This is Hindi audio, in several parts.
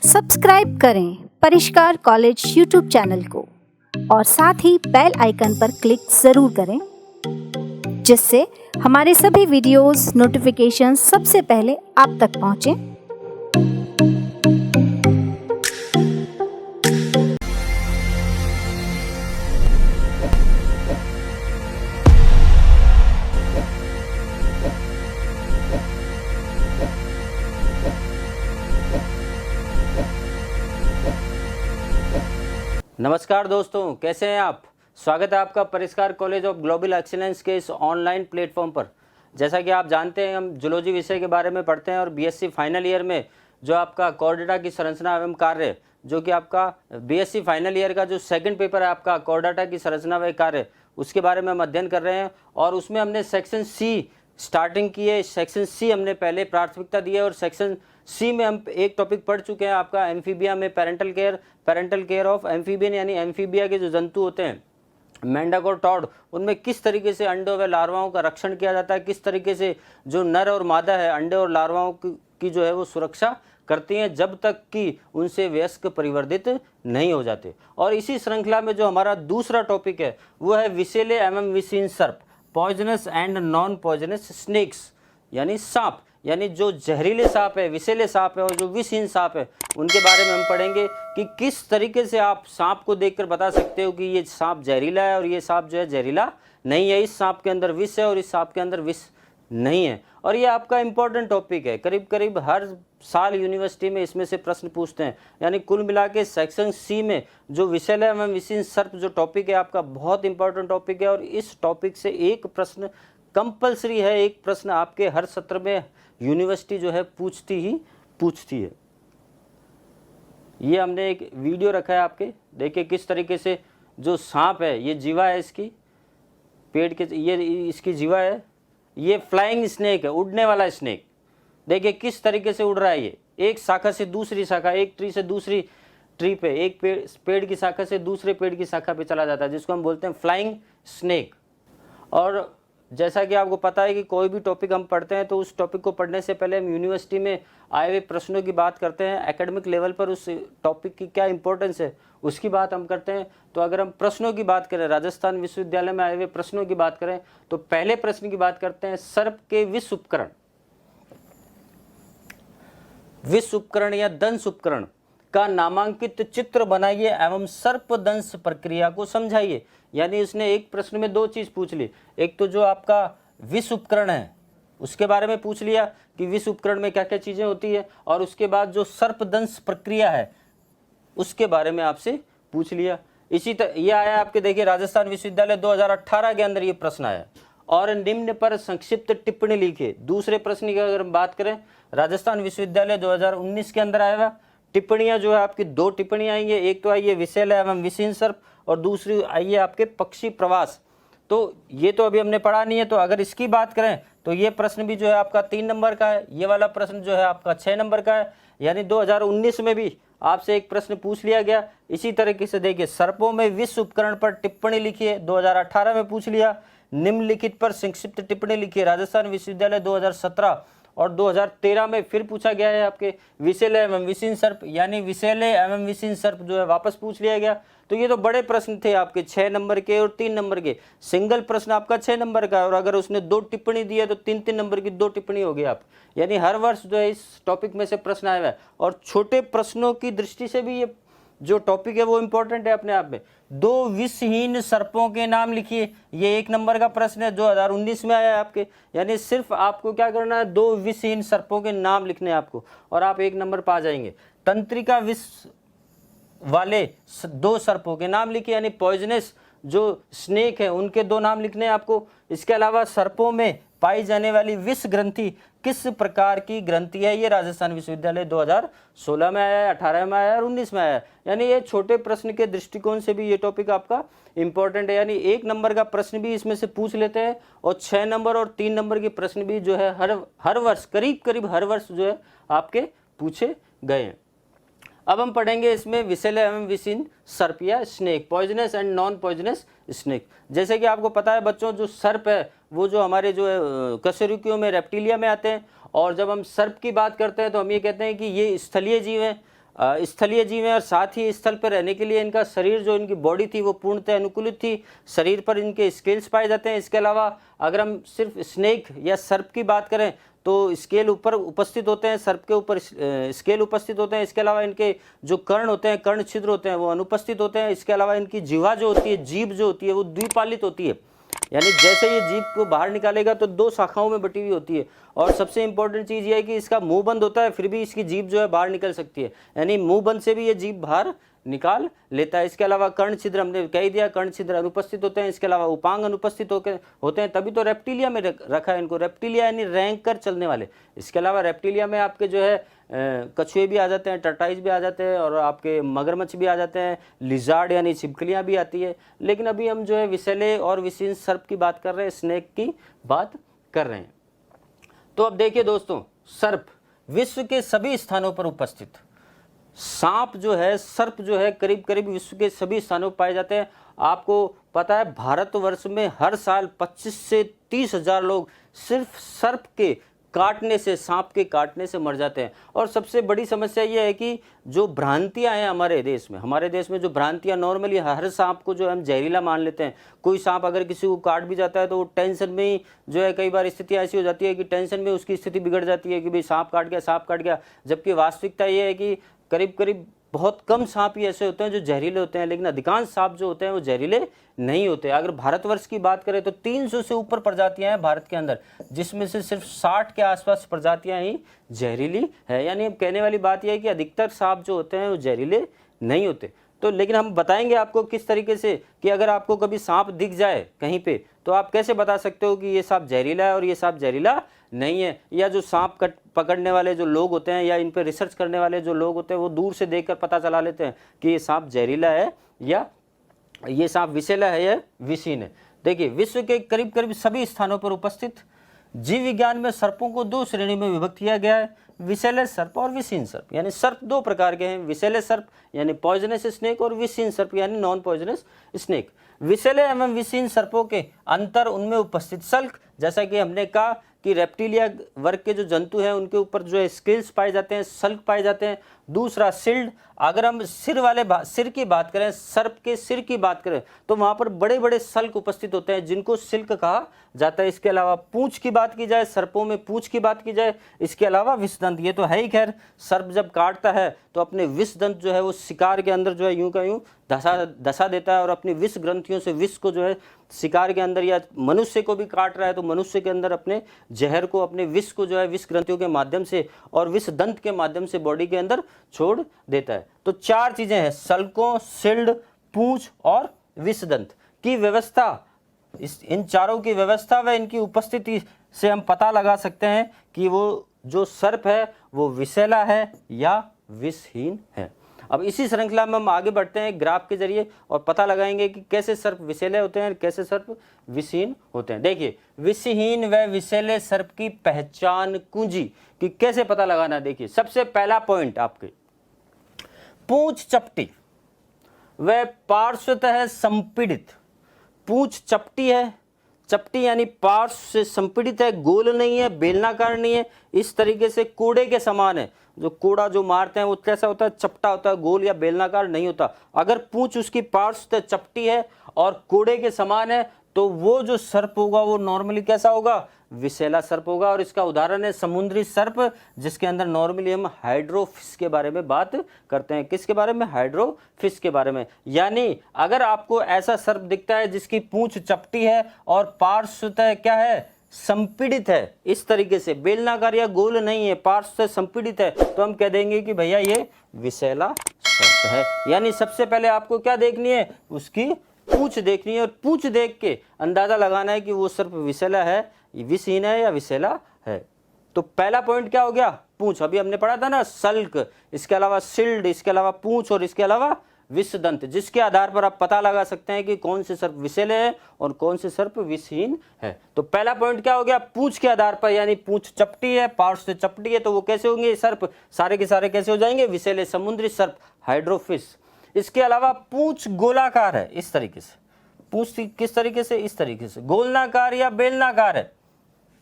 सब्सक्राइब करें परिष्कार कॉलेज यूट्यूब चैनल को और साथ ही बेल आइकन पर क्लिक जरूर करें, जिससे हमारे सभी वीडियोस नोटिफिकेशन सबसे पहले आप तक पहुंचे। नमस्कार दोस्तों, कैसे हैं आप। स्वागत है आपका परिष्कार कॉलेज ऑफ ग्लोबल एक्सीलेंस के इस ऑनलाइन प्लेटफॉर्म पर। जैसा कि आप जानते हैं, हम जूलॉजी विषय के बारे में पढ़ते हैं और बीएससी फाइनल ईयर में जो आपका कोर्डेटा की संरचना एवं कार्य, जो कि आपका बीएससी फाइनल ईयर का जो सेकंड पेपर है आपका कोर्डेटा की संरचना व कार्य, उसके बारे में हम अध्ययन कर रहे हैं। और उसमें हमने सेक्शन सी स्टार्टिंग की है। सेक्शन सी हमने पहले प्राथमिकता दी है और सेक्शन सी में हम एक टॉपिक पढ़ चुके हैं आपका एम्फीबिया में पेरेंटल केयर ऑफ एम्फीबियन, यानी एम्फीबिया के जो जंतु होते हैं मेंढक और टॉड, उनमें किस तरीके से अंडों व लार्वाओं का रक्षण किया जाता है, किस तरीके से जो नर और मादा है अंडे और लार्वाओं की जो है वो सुरक्षा करती हैं जब तक कि उनसे वयस्क परिवर्धित नहीं हो जाते। और इसी श्रृंखला में जो हमारा दूसरा टॉपिक है वो है विषैले एवं विषहीन सर्प, poisonous and non poisonous snacks, यानी सांप, यानी जो जहरीले सांप है, विषैले सांप है और जो विषहीन सांप है, उनके बारे में हम पढ़ेंगे कि किस तरीके से आप सांप को देखकर बता सकते हो कि ये सांप जहरीला है और ये सांप जो है जहरीला नहीं है। इस सांप के अंदर विष है और इस सांप के अंदर विष नहीं है। और ये आपका इंपॉर्टेंट टॉपिक है, करीब करीब हर साल यूनिवर्सिटी में इसमें से प्रश्न पूछते हैं। यानी कुल मिला के सेक्शन सी में जो विषैले एवं विषहीन सर्प जो टॉपिक है आपका बहुत इंपॉर्टेंट टॉपिक है। और इस टॉपिक से एक प्रश्न कंपलसरी है, एक प्रश्न आपके हर सत्र में यूनिवर्सिटी जो है पूछती है। ये हमने एक वीडियो रखा है आपके, देखिए किस तरीके से जो सांप है, ये जीवा है, इसकी पेड़ के ये इसकी जीवा है। ये फ्लाइंग स्नेक है, उड़ने वाला स्नेक। देखिए किस तरीके से उड़ रहा है, ये एक शाखा से दूसरी शाखा, एक ट्री से दूसरी ट्री पे, एक पेड़ की शाखा से दूसरे पेड़ की शाखा पे चला जाता है, जिसको हम बोलते हैं फ्लाइंग स्नेक। और जैसा कि आपको पता है कि कोई भी टॉपिक हम पढ़ते हैं तो उस टॉपिक को पढ़ने से पहले हम यूनिवर्सिटी में आए हुए प्रश्नों की बात करते हैं, एकेडमिक लेवल पर उस टॉपिक की क्या इंपॉर्टेंस है उसकी बात हम करते हैं। तो अगर हम प्रश्नों की बात करें, राजस्थान विश्वविद्यालय में आए हुए प्रश्नों की बात करें, तो पहले प्रश्न की बात करते हैं सर्प के विष उपकरण या दंश उपकरण का नामांकित चित्र बनाइए एवं सर्पदंश प्रक्रिया को समझाइए। यानी उसने एक प्रश्न में दो चीज पूछ ली, एक तो जो आपका विष उपकरण है उसके बारे में पूछ लिया कि विष उपकरण में क्या क्या चीजें होती है, और उसके बाद जो सर्पदंश प्रक्रिया है उसके बारे में आपसे पूछ लिया। इसी तरह ये आया आपके, देखिए राजस्थान विश्वविद्यालय 2018 के अंदर ये प्रश्न आया। और निम्न पर संक्षिप्त टिप्पणी लिखे। दूसरे प्रश्न की अगर हम बात करें, राजस्थान विश्वविद्यालय 2019 के अंदर आया हुआ टिप्पणियां जो है आपकी दो टिप्पणियां आई है, एक तो आई है विषैले एवं विषहीन सर्प और दूसरी आई है आपके पक्षी प्रवास। तो ये तो अभी हमने पढ़ा नहीं है, तो अगर इसकी बात करें तो ये प्रश्न भी जो है आपका 3 नंबर का है, ये वाला प्रश्न जो है आपका 6 नंबर का है। यानी 2019 में भी आपसे एक प्रश्न पूछ लिया गया। इसी तरीके से देखिए सर्पों में विष उपकरण पर टिप्पणी लिखिए, 2018 में पूछ लिया। निम्नलिखित पर संक्षिप्त टिप्पणी लिखिए, राजस्थान विश्वविद्यालय 2017 और 2013 में फिर पूछा गया है आपके विषैले एवं विषहीन सर्प, यानी विषैले एवं विषहीन सर्प जो है वापस पूछ लिया गया। तो ये तो बड़े प्रश्न थे आपके 6 नंबर के और 3 नंबर के। सिंगल प्रश्न आपका 6 नंबर का, और अगर उसने 2 टिप्पणी दी है तो 3-3 नंबर की 2 टिप्पणी हो गई आप। यानी हर वर्ष जो है इस टॉपिक में से प्रश्न आया हुआ है। और छोटे प्रश्नों की दृष्टि से भी ये जो टॉपिक है वो इंपॉर्टेंट है अपने आप में। 2 विषहीन सर्पों के नाम लिखिए, ये 1 नंबर का प्रश्न है, 2019 में आया है आपके। यानी सिर्फ आपको क्या करना है, 2 विषहीन सर्पों के नाम लिखने हैं आपको और आप 1 नंबर पा जाएंगे। तंत्रिका विष वाले 2 सर्पों के नाम लिखिए, यानी पॉइजनस जो स्नेक है उनके 2 नाम लिखने हैं आपको। इसके अलावा सर्पों में पाई जाने वाली विष ग्रंथि किस प्रकार की ग्रंथि है, ये राजस्थान विश्वविद्यालय 2016 में आया है, 18 में आया है और 19 में आया है। यानी ये छोटे प्रश्न के दृष्टिकोण से भी ये टॉपिक आपका इंपॉर्टेंट है। यानी 1 नंबर का प्रश्न भी इसमें से पूछ लेते हैं और 6 नंबर और 3 नंबर के प्रश्न भी जो है हर वर्ष करीब हर वर्ष जो है आपके पूछे गए हैं। अब हम पढ़ेंगे इसमें विषैले एवं विषहीन सर्प या snake, poisonous and non poisonous snake. जैसे कि आपको पता है बच्चों, जो सर्प है वो जो हमारे जो है कशेरुकियों में, रेप्टिलिया में आते हैं। और जब हम सर्प की बात करते हैं तो हम ये कहते हैं कि ये स्थलीय जीव हैं, स्थलीय जीव हैं और साथ ही स्थल पर रहने के लिए इनका शरीर, जो इनकी बॉडी थी वो पूर्णतः अनुकूलित थी। शरीर पर इनके स्केल्स पाए जाते हैं। इसके अलावा अगर हम सिर्फ स्नेक या सर्प की बात करें तो स्केल ऊपर उपस्थित होते हैं, सर्प के ऊपर स्केल उपस्थित होते हैं। इसके अलावा इनके जो कर्ण होते हैं, कर्ण छिद्र होते हैं, वो अनुपस्थित होते हैं। इसके अलावा इनकी जिह्वा जो होती है, जीभ जो होती है, वो द्विपालित होती है, यानी जैसे ये जीभ को बाहर निकालेगा तो 2 शाखाओं में बटी हुई होती है। और सबसे इंपॉर्टेंट चीज़ ये है कि इसका मुंह बंद होता है, फिर भी इसकी जीभ जो है बाहर निकल सकती है, यानी मुंह बंद से भी ये जीभ बाहर निकाल लेता है। इसके अलावा कर्ण छिद्र हमने कह ही दिया, कर्ण छिद्र अनुपस्थित होते हैं। इसके अलावा उपांग अनुपस्थित होते हैं, तभी तो रेप्टिलिया में रखा है इनको। रेप्टिलिया यानी रैंक कर चलने वाले। इसके अलावा रेप्टिलिया में आपके जो है कछुए भी आ जाते हैं, टर्टाइज भी आ जाते हैं और आपके मगरमच्छ भी आ जाते हैं, लिजार्ड यानी छिपकलियाँ भी आती है। लेकिन अभी हम जो है विषैले और विशीर्ण सर्प की बात कर रहे हैं, स्नेक की बात कर रहे हैं। तो अब देखिए दोस्तों, सर्प विश्व के सभी स्थानों पर उपस्थित। सांप जो है, सर्प जो है, करीब करीब विश्व के सभी स्थानों पर पाए जाते हैं। आपको पता है भारतवर्ष में हर साल 25 से 30 हजार लोग सिर्फ सर्प के काटने से, सांप के काटने से मर जाते हैं। और सबसे बड़ी समस्या ये है कि जो भ्रांतियां हैं हमारे देश में जो भ्रांतियां, नॉर्मली हर सांप को जो हम जहरीला मान लेते हैं। कोई सांप अगर किसी को काट भी जाता है तो वो टेंशन में ही जो है, कई बार स्थिति ऐसी हो जाती है कि टेंशन में उसकी स्थिति बिगड़ जाती है कि भाई सांप काट गया। जबकि वास्तविकता ये है कि करीब करीब बहुत कम सांप ही ऐसे होते हैं जो जहरीले होते हैं, लेकिन अधिकांश सांप जो होते हैं वो जहरीले नहीं होते। अगर भारतवर्ष की बात करें तो 300 से ऊपर प्रजातियां हैं भारत के अंदर, जिसमें से सिर्फ 60 के आसपास प्रजातियां ही जहरीली है। यानी अब कहने वाली बात यह है कि अधिकतर सांप जो होते हैं वो जहरीले नहीं होते। तो लेकिन हम बताएंगे आपको किस तरीके से कि अगर आपको कभी सांप दिख जाए कहीं पे तो आप कैसे बता सकते हो कि ये सांप जहरीला है और ये सांप जहरीला नहीं है। या जो सांप पकड़ने वाले जो लोग होते हैं या इन पर रिसर्च करने वाले जो लोग होते हैं वो दूर से देखकर पता चला लेते हैं कि ये सांप जहरीला है या ये सांप विषैला है या विषीण है। देखिए, विश्व के करीब करीब सभी स्थानों पर उपस्थित। जीव विज्ञान में सर्पों को 2 श्रेणी में विभक्त किया गया है, विषैले सर्प और विषीण सर्प। यानी सर्प 2 प्रकार के हैं, विषैले सर्प यानी पॉइजनस स्नेक और विषीण सर्प यानी नॉन पॉइजनस स्नेक। विषैले एवं विषीण सर्पों के अंतर उनमें उपस्थित सल्क, जैसा कि हमने कहा कि रेप्टिलिया वर्ग के जो जंतु हैं उनके ऊपर जो है स्केल्स पाए जाते हैं, सल्क पाए जाते हैं। दूसरा सिल्ड, अगर हम सिर की बात करें, सर्प के सिर की बात करें तो वहाँ पर बड़े बड़े सल्क उपस्थित होते हैं जिनको सिल्क कहा जाता है। इसके अलावा पूंछ की बात की जाए, सर्पों में पूंछ की बात की जाए, इसके अलावा विषदंत, ये तो है ही। खैर, सर्प जब काटता है तो अपने विषदंत जो है वो शिकार के अंदर जो है यूं का यूं धसा देता है और अपनी विष ग्रंथियों से विष को जो है शिकार के अंदर, या मनुष्य को भी काट रहा है तो मनुष्य के अंदर अपने जहर को, अपने विष को जो है विष ग्रंथियों के माध्यम से और विष दंत के माध्यम से बॉडी के अंदर छोड़ देता है। तो 4 चीजें हैं, सल्कों, सिल्ड, पूंछ और विषदंत की व्यवस्था। इन चारों की व्यवस्था व इनकी उपस्थिति से हम पता लगा सकते हैं कि वो जो सर्प है वो विषैला है या विषहीन है। अब इसी श्रृंखला में हम आगे बढ़ते हैं ग्राफ के जरिए और पता लगाएंगे कि कैसे सर्प विषैले होते हैं और कैसे सर्प विषहीन होते हैं। देखिए, विषहीन व विषैले सर्प की पहचान कुंजी कि कैसे पता लगाना। देखिए, सबसे पहला पॉइंट आपके, पूंछ चपटी व पार्श्वतः संपीड़ित। पूंछ चपटी है, चपटी यानी पार्श्व से संपीड़ित है, गोल नहीं है, बेलनाकार नहीं है, इस तरीके से कोड़े के समान है। जो कोड़ा जो मारते हैं वो कैसा होता है, चपटा होता है, गोल या बेलनाकार नहीं होता। अगर पूंछ उसकी पार्श्व चपटी है और कोड़े के समान है तो वो जो सर्प होगा वो नॉर्मली कैसा होगा, विषैला सर्प होगा। और इसका उदाहरण है समुद्री सर्प, जिसके अंदर नॉर्मली हम हाइड्रोफिश के बारे में बात करते हैं। किसके बारे में, हाइड्रोफिश के बारे में। यानी अगर आपको ऐसा सर्प दिखता है जिसकी पूंछ चपटी है और पार्श्वतः क्या है, संपीड़ित है, इस तरीके से बेलनाकार या गोल नहीं है, पार्श्व से संपीड़ित है, तो हम कह देंगे कि भैया ये विषैला सर्प है। यानी सबसे पहले आपको क्या देखनी है, उसकी पूंछ देखनी है और पूंछ देख के अंदाजा लगाना है कि वो सर्प विषैला है, विषहीन है या विषैला है। तो पहला पॉइंट क्या हो गया, पूंछ। अभी हमने पढ़ा था ना, सल्क, इसके अलावा सिल्ड, इसके अलावा पूंछ और इसके अलावा विषदंत, जिसके आधार पर आप पता लगा सकते हैं कि कौन से सर्प विषैले हैं और कौन से सर्प विषहीन है। तो पहला पॉइंट क्या हो गया, पूंछ के आधार पर, यानी पूंछ चपटी है, पार्श्व से चपटी है, तो वो कैसे होंगे सर्प, सारे के सारे कैसे हो जाएंगे, विषैले समुद्री सर्प, हाइड्रोफिश। इसके अलावा पूंछ गोलाकार है, इस तरीके से पूंछ किस तरीके से, इस तरीके से गोलनाकार या बेलनाकार है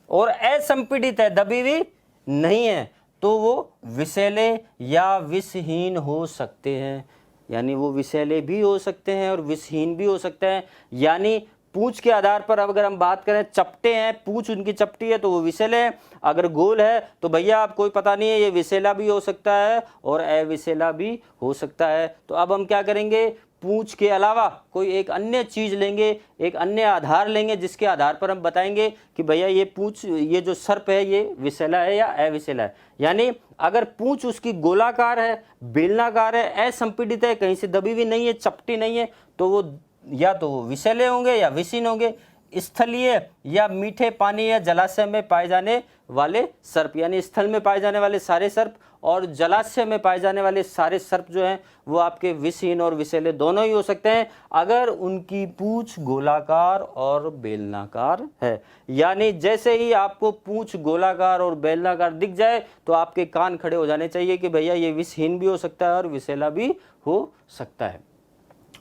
और असंपीडित है, दबी हुई नहीं है, तो वो विषैले या विषहीन हो सकते हैं। यानी वो विषैले भी हो सकते हैं और विषहीन भी हो सकते हैं। यानी पूंछ के आधार पर अब अगर हम बात करें, चपटे हैं, पूंछ उनकी चपटी है तो वो विषैले हैं, अगर गोल है तो भैया आप कोई पता नहीं है, ये विषैला भी हो सकता है और अविषैला भी हो सकता है। तो अब हम क्या करेंगे, पूंछ के अलावा कोई एक अन्य चीज लेंगे, एक अन्य आधार लेंगे, जिसके आधार पर हम बताएंगे कि भैया ये पूंछ, ये जो सर्प है ये विषैला है या अविषैला है। यानी अगर पूंछ उसकी गोलाकार है, बेलनाकार है, असंपीडित है, कहीं से दबी हुई नहीं है, चपटी नहीं है, तो वो या तो वो विषैले होंगे या विषहीन होंगे। स्थलीय या मीठे पानी या जलाशय में पाए जाने वाले सर्प, यानी स्थल में पाए जाने वाले सारे सर्प और जलाशय में पाए जाने वाले सारे सर्प जो हैं वो आपके विषहीन और विषैले दोनों ही हो सकते हैं, अगर उनकी पूंछ गोलाकार और बेलनाकार है। यानी जैसे ही आपको पूंछ गोलाकार और बेलनाकार दिख जाए तो आपके कान खड़े हो जाने चाहिए कि भैया ये विषहीन भी हो सकता है और विषैला भी हो सकता है।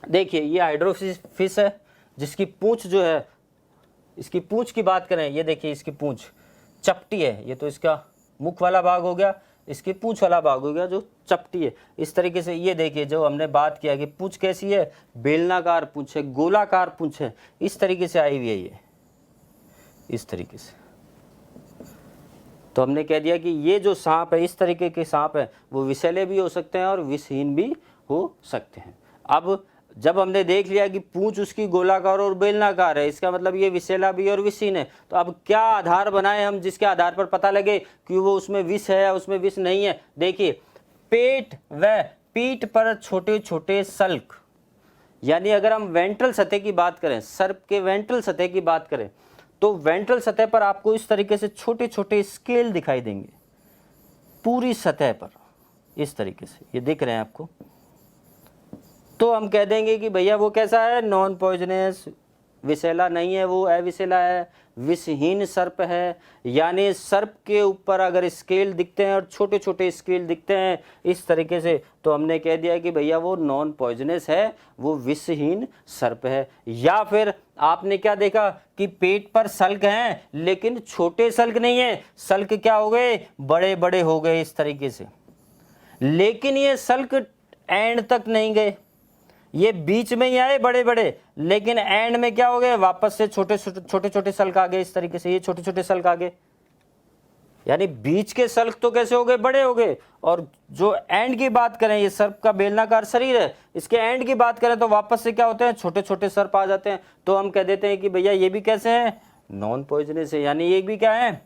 देखिए ये हाइड्रोफिश है, जिसकी पूंछ जो है, इसकी पूंछ की बात करें, ये देखिए इसकी पूंछ चपटी है, ये तो इसका मुख वाला भाग हो गया, इसकी पूंछ वाला भाग हो गया जो चपटी है। इस तरीके से ये देखिए जो हमने बात किया कि पूंछ कैसी है, बेलनाकार पूंछ है, गोलाकार पूंछ है, इस तरीके से आई हुई है ये, इस तरीके से। तो हमने कह दिया कि ये जो सांप है, इस तरीके के सांप है, वो विषैले भी हो सकते हैं और विषहीन भी हो सकते हैं। अब जब हमने देख लिया कि पूंछ उसकी गोलाकार और बेलनाकार है, इसका मतलब ये विषैला भी और विषहीन है, तो अब क्या आधार बनाए हम जिसके आधार पर पता लगे कि वो उसमें विष है या उसमें विष नहीं है। देखिए पेट व पीठ पर छोटे छोटे सल्क, यानी अगर हम वेंट्रल सतह की बात करें, सर्प के वेंट्रल सतह की बात करें, तो वेंट्रल सतह पर आपको इस तरीके से छोटे छोटे स्केल दिखाई देंगे पूरी सतह पर, इस तरीके से ये दिख रहे हैं आपको। तो हम कह देंगे कि भैया वो कैसा है, नॉन पॉइजनस, विषैला नहीं है, वो अविषैला है, विषहीन सर्प है। यानी सर्प के ऊपर अगर स्केल दिखते हैं और छोटे छोटे स्केल दिखते हैं इस तरीके से, तो हमने कह दिया कि भैया वो नॉन पॉइजनस है, वो विषहीन सर्प है। या फिर आपने क्या देखा कि पेट पर सल्क हैं लेकिन छोटे सल्क नहीं है, सल्क क्या हो गए, बड़े बड़े हो गए इस तरीके से, लेकिन ये सल्क एंड तक नहीं गए, ये बीच में ही आए बड़े बड़े, लेकिन एंड में क्या हो गए, वापस से छोटे छोटे सल्क आ गए इस तरीके से, ये छोटे छोटे सल्क आ गए। यानी बीच के सल्क तो कैसे हो गए, बड़े हो गए, और जो एंड की बात करें, ये सर्प का बेलनाकार शरीर है, इसके एंड की बात करें तो वापस से क्या होते हैं, छोटे छोटे सर्प आ जाते हैं। तो हम कह देते हैं कि भैया ये भी कैसे हैं, नॉन पॉइजनस है, यानी ये भी क्या है,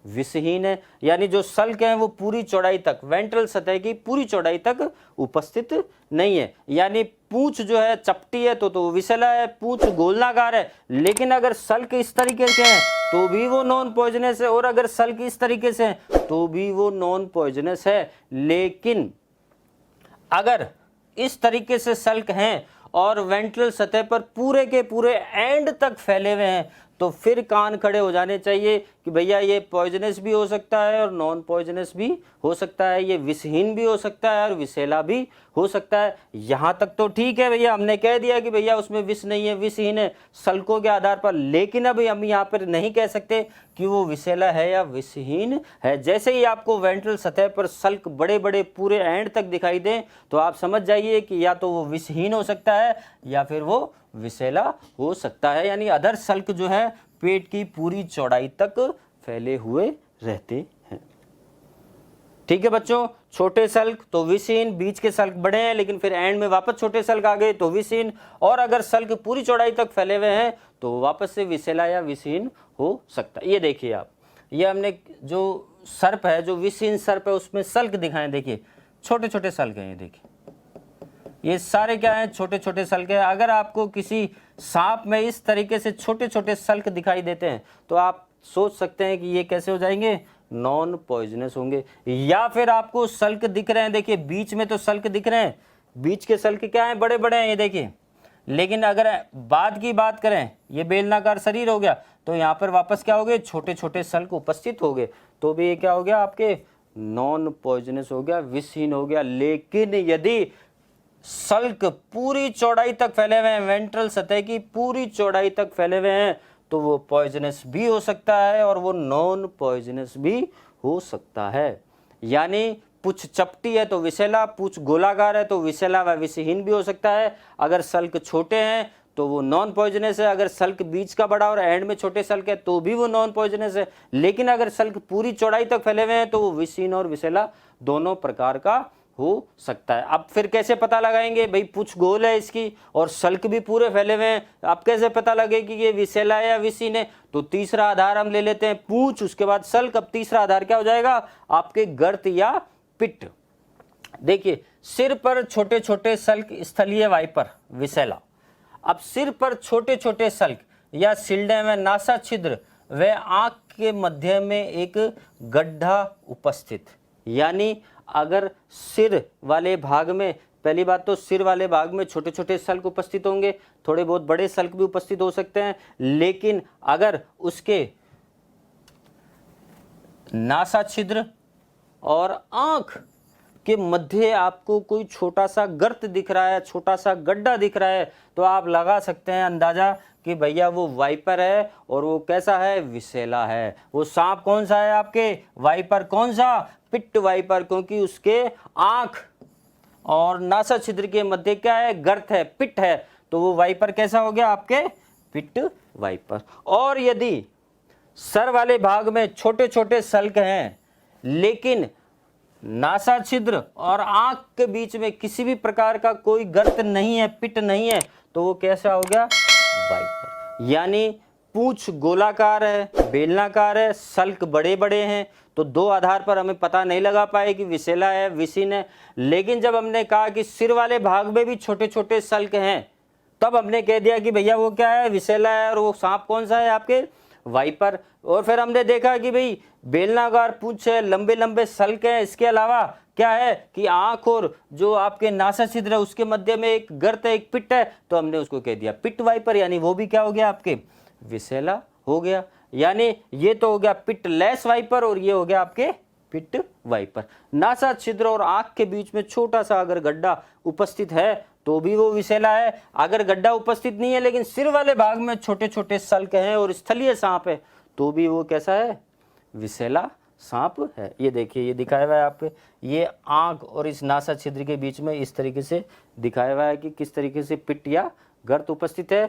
विषहीन है। यानी जो सल्क है वो पूरी चौड़ाई तक, वेंट्रल सतह की पूरी चौड़ाई तक उपस्थित नहीं है। यानी पूंछ जो है चपटी है तो विषैला है, पूंछ गोलनाकार है, लेकिन अगर सल्क इस तरीके से है तो भी वो नॉन पॉइजनस है, और अगर सल्क इस तरीके से है तो भी वो नॉन पॉइजनस है। लेकिन अगर इस तरीके से सल्क हैं और वेंट्रल सतह पर पूरे के पूरे एंड तक फैले हुए हैं, तो फिर कान खड़े हो जाने चाहिए कि भैया ये पॉइजनस भी हो सकता है और नॉन पॉइजनस भी हो सकता है, ये विषहीन भी हो सकता है और विषैला भी हो सकता है। यहाँ तक तो ठीक है भैया, हमने कह दिया कि भैया उसमें विष नहीं है, विषहीन है सल्कों के आधार पर, लेकिन अभी हम यहाँ पर नहीं कह सकते कि वो विषैला है या विषहीन है। जैसे ही आपको वेंट्रल सतह पर सल्क बड़े बड़े पूरे एंड तक दिखाई दें तो आप समझ जाइए कि या तो वो विषहीन हो सकता है या फिर वो विषैला हो सकता है। यानी अधर सल्क जो है पेट की पूरी चौड़ाई तक फैले हुए रहते हैं। ठीक है बच्चों, छोटे सल्क तो विषहीन, बीच के सल्क बड़े हैं लेकिन फिर एंड में वापस छोटे सल्क आ गए तो विषहीन, और अगर सल्क पूरी चौड़ाई तक फैले हुए हैं तो वापस से विषैला या विषहीन हो सकता है। ये देखिए आप, ये हमने जो सर्प है, जो विषहीन सर्प है, उसमें सल्क दिखाएं, देखिए छोटे छोटे सल्क हैं, ये देखिए ये सारे क्या हैं, छोटे छोटे सल्क हैं। अगर आपको किसी सांप में इस तरीके से छोटे छोटे सल्क दिखाई देते हैं तो आप सोच सकते हैं कि ये कैसे हो जाएंगे, नॉन पॉइजनस होंगे। या फिर आपको सल्क दिख रहे हैं, देखिए बीच में तो सल्क दिख रहे हैं, बीच के सल्क क्या हैं, बड़े बड़े हैं ये देखिए, लेकिन अगर बाद की बात करें, ये बेलनाकार शरीर हो गया तो यहाँ पर वापस क्या हो गए, छोटे छोटे सल्क उपस्थित हो गए, तो भी ये क्या हो गया, आपके नॉन पॉइजनस हो गया, विषहीन हो गया। लेकिन यदि सल्क पूरी चौड़ाई तक फैले हुए हैं, वेंट्रल सतह की पूरी चौड़ाई तक फैले हुए हैं, तो वो पॉइजनस भी हो सकता है और वो नॉन पॉइजनस भी हो सकता है। यानी पूंछ चपटी है तो विषैला, पूंछ गोलाकार है तो विषैला व विषहीन भी हो सकता है। अगर सल्क छोटे हैं तो वो नॉन पॉइजनस है, अगर सल्क बीच का बड़ा और एंड में छोटे सल्क है तो भी वो नॉन पॉइजनस है। लेकिन अगर सल्क पूरी चौड़ाई तक फैले हुए हैं तो वो विषहीन और विषैला दोनों प्रकार का हो सकता है। अब फिर कैसे पता लगाएंगे भाई, पूंछ गोल है इसकी और सल्क भी पूरे फैले हुए हैं, अब कैसे पता लगे कि ये विषैला है या विषहीन है? तो तीसरा आधार हम ले लेते हैं पूंछ, उसके बाद सल्क। अब तीसरा आधार क्या हो जाएगा? आपके गर्त या पिट। देखिए, सिर पर छोटे छोटे सल्क स्थलीय वाइपर विषैला। अब सिर पर छोटे छोटे सल्क या सिल्डे में नासा छिद्र व आंख के मध्य में एक गड्ढा उपस्थित। यानी अगर सिर वाले भाग में, पहली बात तो सिर वाले भाग में छोटे छोटे सल्क उपस्थित होंगे, थोड़े बहुत बड़े सल्क भी उपस्थित हो सकते हैं, लेकिन अगर उसके नासा छिद्र और आंख के मध्य आपको कोई छोटा सा गर्त दिख रहा है, छोटा सा गड्ढा दिख रहा है, तो आप लगा सकते हैं अंदाजा कि भैया वो वाइपर है और वो कैसा है? विषैला है। वो सांप कौन सा है आपके? वाइपर। कौन सा? पिट वाइपर, क्योंकि उसके आंख और नासा छिद्र के मध्य क्या है? गर्त है, पिट है, तो वो वाइपर कैसा हो गया? आपके पिट वाइपर। और यदि सर वाले भाग में छोटे छोटे सल्क हैं लेकिन नासा छिद्र और आंख के बीच में किसी भी प्रकार का कोई गर्त नहीं है, पिट नहीं है, तो वो कैसा हो गया? वाइपर। यानी पूंछ गोलाकार है, बेलनाकार है, सल्क बड़े बड़े हैं, तो दो आधार पर हमें पता नहीं लगा पाए कि विषैला है, विषहीन है। लेकिन जब हमने कहा कि सिर वाले भाग में भी छोटे छोटे सल्क हैं, तब हमने कह दिया कि भैया वो क्या है? विषैला है। और वो सांप कौन सा है? आपके वाइपर। और फिर हमने देखा कि भाई बेलनाकार पूंछ है, लंबे लंबे सल्क हैं, इसके अलावा क्या है कि आंख और जो आपके नासा छिद्र है उसके मध्य में एक गर्त है, एक पिट है, तो हमने उसको कह दिया पिट वाइपर। यानी वो भी क्या हो गया? आपके विषैला हो गया। यानी ये तो हो गया पिट लेस वाइपर और ये हो गया आपके पिट वाइपर। नासा छिद्र और आंख के बीच में छोटा सा अगर गड्ढा उपस्थित है तो भी वो विषैला है। अगर गड्ढा उपस्थित नहीं है लेकिन सिर वाले भाग में छोटे छोटे सल्क हैं और स्थलीय सांप है, तो भी वो कैसा है? विषैला सांप है। ये देखिए, ये दिखाया हुआ है आपके, ये आंख और इस नासा छिद्र के बीच में इस तरीके से दिखाया हुआ है कि किस तरीके से पिट या गर्त उपस्थित है।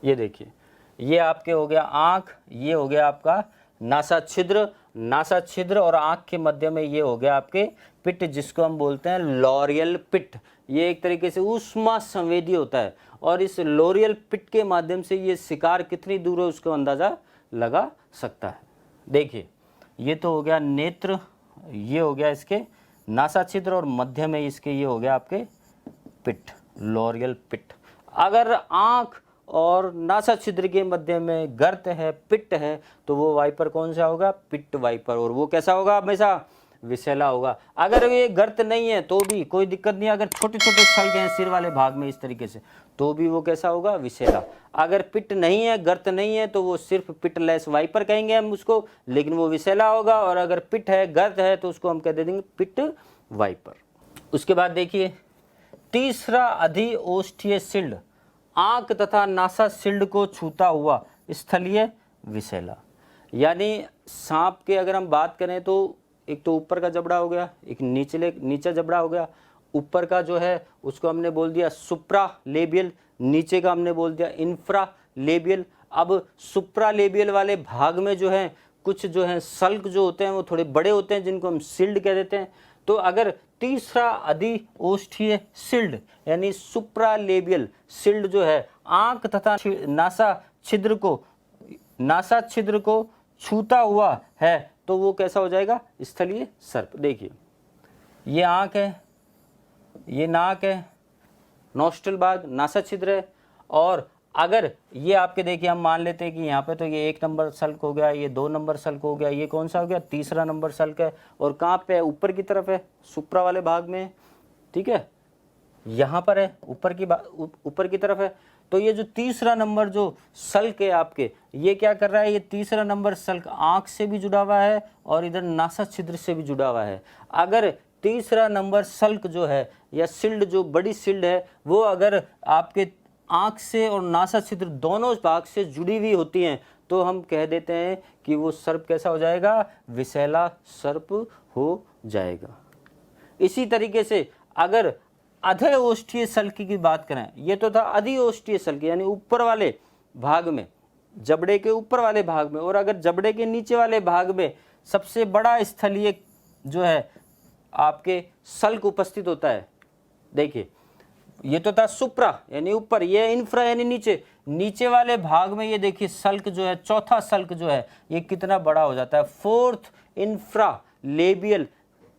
ये देखिए, ये आपके हो गया आंख, ये हो गया आपका नासा छिद्र, नासा छिद्र और आंख के मध्य में ये हो गया आपके पिट, जिसको हम बोलते हैं लोरियल पिट। ये एक तरीके से ऊष्मा संवेदी होता है और इस लोरियल पिट के माध्यम से ये शिकार कितनी दूर है उसको अंदाजा लगा सकता है। देखिए, ये तो हो गया नेत्र, ये हो गया इसके नासा छिद्र और मध्य में इसके ये हो गया आपके पिट, लोरियल पिट। अगर आंख और नासा छिद्र के मध्य में गर्त है, पिट है, तो वो वाइपर कौन सा होगा? Pit viper. और वो कैसा होगा? हमेशा विषैला होगा। अगर ये गर्त नहीं है तो भी कोई दिक्कत नहीं, अगर छोटे छोटे सल्क हैं सिर वाले भाग में इस तरीके से, तो भी वो कैसा होगा? विषैला। अगर पिट नहीं है, गर्त नहीं है, तो वो सिर्फ पिटलेस वाइपर कहेंगे हम उसको, लेकिन वो विषैला होगा। और अगर पिट है, गर्त है, तो उसको हम कह देंगे पिट वाइपर। उसके बाद देखिए, तीसरा अधिओष्ठीय शिल्ड, आंख तथा नासा शिल्ड को छूता हुआ स्थलीय विषैला। यानी सांप के अगर हम बात करें तो एक तो ऊपर का जबड़ा हो गया, एक नीचा जबड़ा हो गया। ऊपर का जो है उसको हमने बोल दिया सुप्रा लेबियल, नीचे का हमने बोल दिया इंफ्रा लेबियल। अब सुप्रा लेबियल वाले भाग में जो है कुछ जो है सल्क जो होते हैं वो थोड़े बड़े होते हैं, जिनको हम शिल्ड कह देते हैं। तो अगर तीसरा अधिओष्ठीय शिल्ड यानी सुप्रालेबियल शिल्ड जो है आंख तथा नासा छिद्र को छूता हुआ है, तो वो कैसा हो जाएगा? स्थलीय सर्प। देखिए, ये आंख है, ये नाक है, नोस्ट्रल भाग, नासा छिद्र है। और अगर ये आपके देखिए, हम मान लेते हैं कि यहाँ पे तो ये 1 नंबर सल्क हो गया, ये 2 नंबर सल्क हो गया, ये कौन सा हो गया? तीसरा नंबर सल्क है। और कहाँ पे है? ऊपर की तरफ है, सुप्रा वाले भाग में, ठीक है, यहाँ पर है, ऊपर की तरफ है। तो ये जो तीसरा नंबर जो सल्क है आपके, ये क्या कर रहा है? ये तीसरा नंबर सल्क आंख से भी जुड़ा हुआ है और इधर नासा छिद्र से भी जुड़ा हुआ है। अगर तीसरा नंबर सल्क जो है या सिल्ड, जो बड़ी सिल्ड है, वो अगर आपके आँख से और नासा छिद्र दोनों भाग से जुड़ी हुई होती हैं तो हम कह देते हैं कि वो सर्प कैसा हो जाएगा, विषैला सर्प हो जाएगा। इसी तरीके से अगर अधे ओष्ठीय सल्क की बात करें, ये तो था अधि ओष्ठीय सल्क यानी ऊपर वाले भाग में, जबड़े के ऊपर वाले भाग में, और अगर जबड़े के नीचे वाले भाग में सबसे बड़ा स्थलीय जो है आपके सल्क उपस्थित होता है। देखिए ये तो था सुप्रा यानी ऊपर, ये इंफ्रा यानी नीचे, नीचे वाले भाग में ये देखिए सल्क जो है, चौथा सल्क जो है ये कितना बड़ा हो जाता है। फोर्थ इंफ्रा लेबियल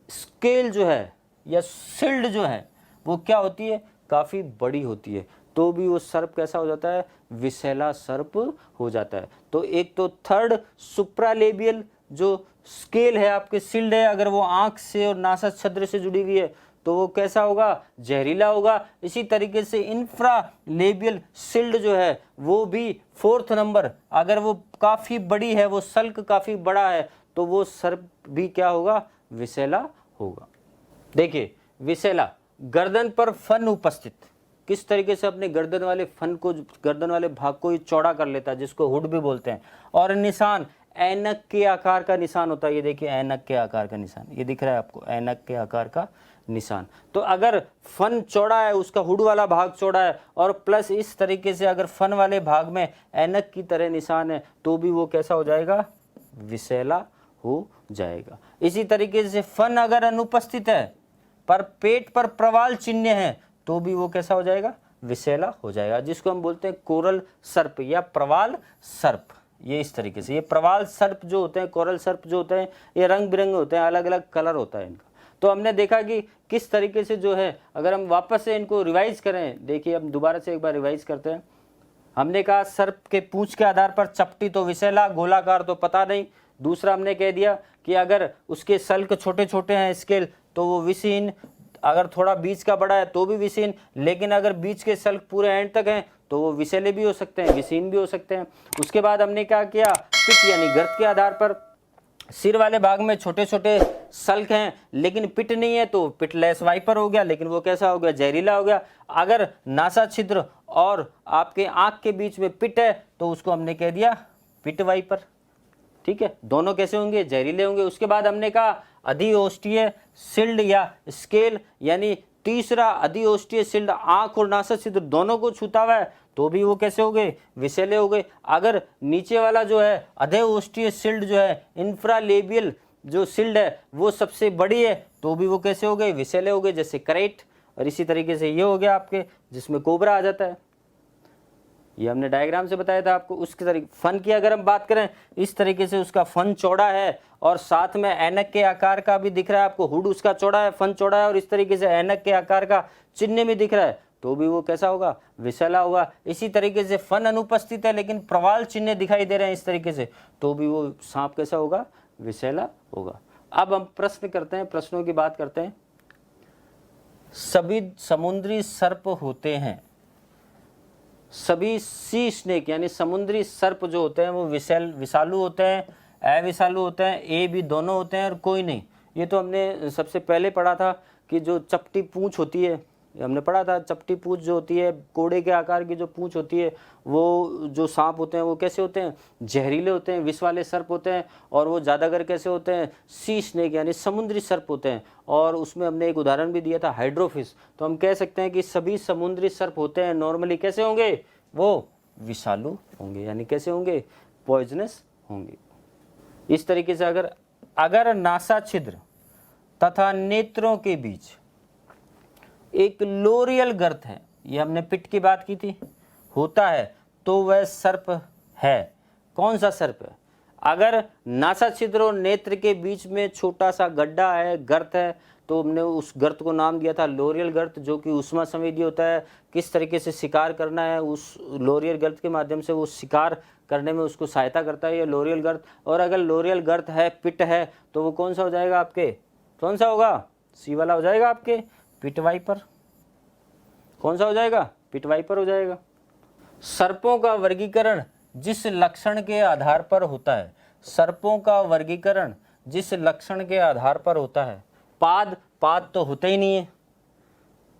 स्केल जो है या सिल्ड जो है वो क्या होती है, काफ़ी बड़ी होती है, तो भी वो सर्प कैसा हो जाता है, विषैला सर्प हो जाता है। तो एक तो थर्ड सुप्रालेबियल जो स्केल है आपके, सिल्ड है, अगर वो आंख से और नासा छिद्र से जुड़ी हुई है तो वो कैसा होगा, जहरीला होगा। इसी तरीके से इंफ्रालेबियल सिल्ड जो है वो भी फोर्थ नंबर, अगर वो काफ़ी बड़ी है, वो सल्क काफ़ी बड़ा है, तो वो सर्प भी क्या होगा, विषैला होगा। देखिए विषैला, गर्दन पर फन उपस्थित, किस तरीके से अपने गर्दन वाले फन को, गर्दन वाले भाग को ही चौड़ा कर लेता है, जिसको हुड भी बोलते हैं। और निशान ऐनक के आकार का निशान होता है, ये देखिए ऐनक के आकार का निशान, ये दिख रहा है आपको, ऐनक के आकार का निशान। तो अगर फन चौड़ा है, उसका हुड वाला भाग चौड़ा है, और प्लस इस तरीके से अगर फन वाले भाग में ऐनक की तरह निशान है, तो भी वो कैसा हो जाएगा, विषैला हो जाएगा। इसी तरीके से फन अगर अनुपस्थित है पर पेट पर प्रवाल चिन्ह है, तो भी वो कैसा हो जाएगा, विषैला हो जाएगा, जिसको हम बोलते हैं कोरल सर्प या प्रवाल सर्प। ये इस तरीके से, ये प्रवाल सर्प जो होते हैं, कोरल सर्प जो होते हैं, ये रंग बिरंगे होते हैं, अलग अलग कलर होता है इनका। तो हमने देखा कि किस तरीके से जो है, अगर हम वापस से इनको रिवाइज करें, देखिए हम दोबारा से एक बार रिवाइज करते हैं। हमने कहा सर्प के पूंछ के आधार पर चपटी तो विषैला, गोलाकार तो पता नहीं। दूसरा हमने कह दिया कि अगर उसके सल्क छोटे छोटे हैं स्केल तो वो विषहीन, अगर थोड़ा बीच का बड़ा है तो भी विषहीन, लेकिन अगर बीच के सल्क पूरे एंड तक हैं तो वो विषैले भी हो सकते हैं, विषहीन भी हो सकते हैं। उसके बाद हमने क्या किया, पिट यानी गर्त के आधार पर, सिर वाले भाग में छोटे छोटे सल्क हैं लेकिन पिट नहीं है तो पिटलेस वाइपर हो गया, लेकिन वो कैसा हो गया, जहरीला हो गया। अगर नासा छिद्र और आपके आंख के बीच में पिट है तो उसको हमने कह दिया पिट वाइपर। ठीक है, दोनों कैसे होंगे, जहरीले होंगे। उसके बाद हमने कहा अधिओष्ठीय सिल्ड या स्केल, यानी तीसरा अधिओष्ठीय सिल्ड आंख और नासा छिद्र दोनों को छूता हुआ है तो भी वो कैसे हो गए, विषैले हो गए। अगर नीचे वाला जो है अधोओष्ठीय सिल्ड जो है, इंफ्रालेबियल जो सिल्ड है वो सबसे बड़ी है तो भी वो कैसे हो गए, विषैले हो गए, जैसे करेट। और इसी तरीके से ये हो गया आपके, जिसमें कोबरा आ जाता है, ये हमने डायग्राम से बताया था आपको। उसके तरीके फन की अगर हम बात करें, इस तरीके से उसका फन चौड़ा है और साथ में ऐनक के आकार का भी दिख रहा है आपको, हुड उसका चौड़ा है, फन चौड़ा है, और इस तरीके से ऐनक के आकार का चिन्ह भी दिख रहा है तो भी वो कैसा होगा, विषैला होगा। इसी तरीके से फन अनुपस्थित है लेकिन प्रवाल चिन्ह दिखाई दे रहे हैं इस तरीके से, तो भी वो सांप कैसा होगा, विषैला होगा। अब हम प्रश्न करते हैं, प्रश्नों की बात करते हैं। सभी समुद्री सर्प होते हैं, सभी सी स्नेक यानी समुद्री सर्प जो होते हैं वो विषालु होते हैं, अविषालु होते हैं, ए बी दोनों होते हैं और कोई नहीं। ये तो हमने सबसे पहले पढ़ा था कि जो चपटी पूंछ होती है, हमने पढ़ा था चपटी पूंछ जो होती है, कोड़े के आकार की जो पूंछ होती है, वो जो सांप होते हैं वो कैसे होते हैं, जहरीले होते हैं, विष वाले सर्प होते हैं। और वो ज़्यादातर कैसे होते हैं, सी स्नेक यानी समुद्री सर्प होते हैं। और उसमें हमने एक उदाहरण भी दिया था, हाइड्रोफिश। तो हम कह सकते हैं कि सभी समुद्री सर्प होते हैं नॉर्मली कैसे होंगे, वो विषालु होंगे, यानी कैसे होंगे, पॉइजनस होंगे। इस तरीके से अगर नासा छिद्र तथा नेत्रों के बीच एक लोरियल गर्त है, ये हमने पिट की बात की थी, होता है तो वह सर्प है। कौन सा सर्प है, अगर नासा छिद्र और नेत्र के बीच में छोटा सा गड्ढा है, गर्त है, तो हमने उस गर्त को नाम दिया था लोरियल गर्त, जो कि उष्मा संवेदी होता है। किस तरीके से शिकार करना है, उस लोरियल गर्त के माध्यम से वो शिकार करने में उसको सहायता करता है ये लोरियल गर्त। और अगर लोरियल गर्त है, पिट है, तो वो कौन सा हो जाएगा आपके, कौन सा होगा, सी वाला हो जाएगा आपके, पिट वाइपर। कौन सा हो जाएगा, पिट वाइपर हो जाएगा। सर्पों का वर्गीकरण जिस लक्षण के आधार पर होता है, सर्पों का वर्गीकरण जिस लक्षण के आधार पर होता है पाद, पाद तो होता ही नहीं है,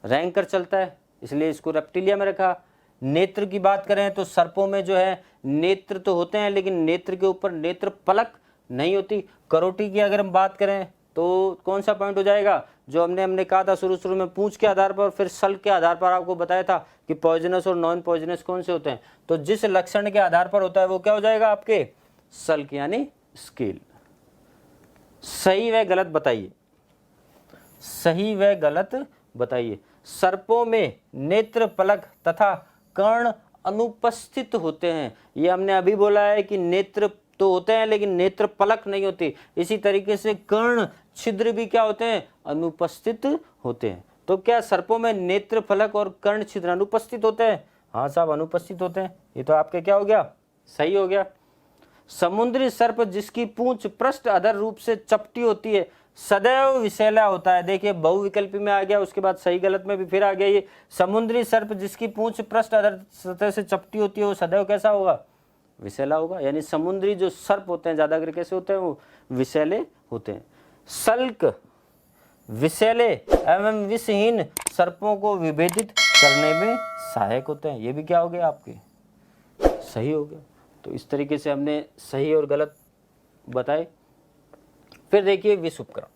रेंग कर चलता है, इसलिए इसको रेप्टिलिया में रखा। नेत्र की बात करें तो सर्पों में जो है नेत्र तो होते हैं, लेकिन नेत्र के ऊपर नेत्र पलक नहीं होती। करोटी की अगर हम बात करें तो कौन सा पॉइंट हो जाएगा, जो हमने कहा था शुरू में पूंछ के आधार पर, फिर सल्क के आधार पर आपको बताया था कि पॉइजनस और नॉन पॉइजनस कौन से होते हैं। तो जिस लक्षण के आधार पर होता है वो क्या हो जाएगा आपके, सल्क यानी स्केल। सही व गलत बताइए, सही व गलत बताइए। सर्पों में नेत्र पलक तथा कर्ण अनुपस्थित होते हैं। ये हमने अभी बोला है कि नेत्र तो होते हैं लेकिन नेत्र पलक नहीं होती। इसी तरीके से कर्ण छिद्र भी क्या होते हैं, अनुपस्थित होते हैं। तो क्या सर्पों में नेत्र फलक और कर्ण छिद्र अनुपस्थित होते हैं? हाँ साहब, अनुपस्थित होते हैं। ये तो आपके क्या हो गया, सही हो गया। समुद्री सर्प जिसकी पूंछ पृष्ठ अधर रूप से चपटी होती है, सदैव विषैला होता है। देखिए बहुविकल्पी में आ गया, उसके बाद सही गलत में भी फिर आ गया। ये समुद्री सर्प जिसकी पूंछ पृष्ठ अधर सतह से चपटी होती है, वो सदैव कैसा होगा, विषैला होगा। यानी समुद्री जो सर्प होते हैं ज्यादातर कैसे होते हैं, वो विषैले होते हैं। सल्क विषैले एवं विषहीन सर्पों को विभेदित करने में सहायक होते हैं। ये भी क्या हो गया आपके, सही हो गया। तो इस तरीके से हमने सही और गलत बताए। फिर देखिए विष उपकरण।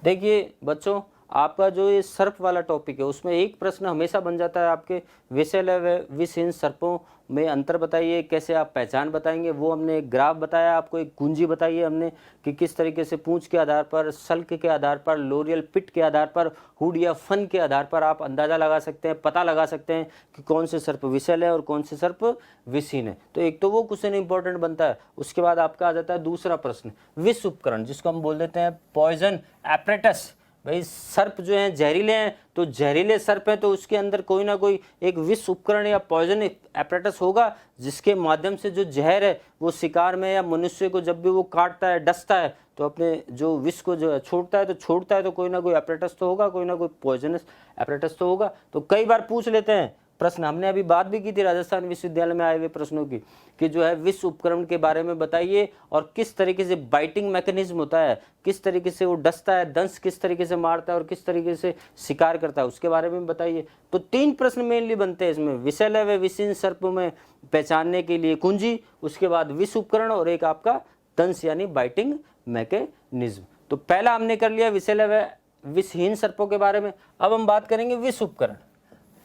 देखिए बच्चों, आपका जो ये सर्प वाला टॉपिक है उसमें एक प्रश्न हमेशा बन जाता है आपके, विषैले व विषहीन सर्पों में अंतर बताइए, कैसे आप पहचान बताएंगे। वो हमने एक ग्राफ बताया आपको, एक कुंजी बताई है हमने कि किस तरीके से पूंछ के आधार पर, सल्क के आधार पर, लोरियल पिट के आधार पर, हुड या फन के आधार पर आप अंदाजा लगा सकते हैं, पता लगा सकते हैं कि कौन से सर्प विषैले है और कौन से सर्प विषहीन है। तो एक तो वो क्वेश्चन इंपॉर्टेंट बनता है। उसके बाद आपका आ जाता है दूसरा प्रश्न, विष उपकरण, जिसको हम बोल देते हैं पॉइजन एपरेटस। भाई सर्प जो हैं जहरीले हैं, तो जहरीले सर्प हैं तो उसके अंदर कोई ना कोई एक विष उपकरण या पॉइजन एपरेटस होगा, जिसके माध्यम से जो जहर है वो शिकार में या मनुष्य को जब भी वो काटता है, डसता है, तो अपने जो विष को जो है छोड़ता है तो कोई ना कोई एपरेटस तो होगा, कोई ना कोई पॉइजनस एपरेटस तो होगा। तो कई बार पूछ लेते हैं प्रश्न, हमने अभी बात भी की थी राजस्थान विश्वविद्यालय में आए हुए प्रश्नों की, कि जो है विष उपकरण के बारे में बताइए और किस तरीके से बाइटिंग मैकेनिज्म होता है, किस तरीके से वो डसता है, दंश किस तरीके से मारता है और किस तरीके से शिकार करता है, उसके बारे में बताइए। तो 3 प्रश्न मेनली बनते हैं इसमें, विषैले व विषहीन सर्पों में पहचानने के लिए कुंजी, उसके बाद विष उपकरण और एक आपका दंश यानी बाइटिंग मैकेनिज्म। तो पहला हमने कर लिया विषैले व विषहीन सर्पों के बारे में। अब हम बात करेंगे विष उपकरण,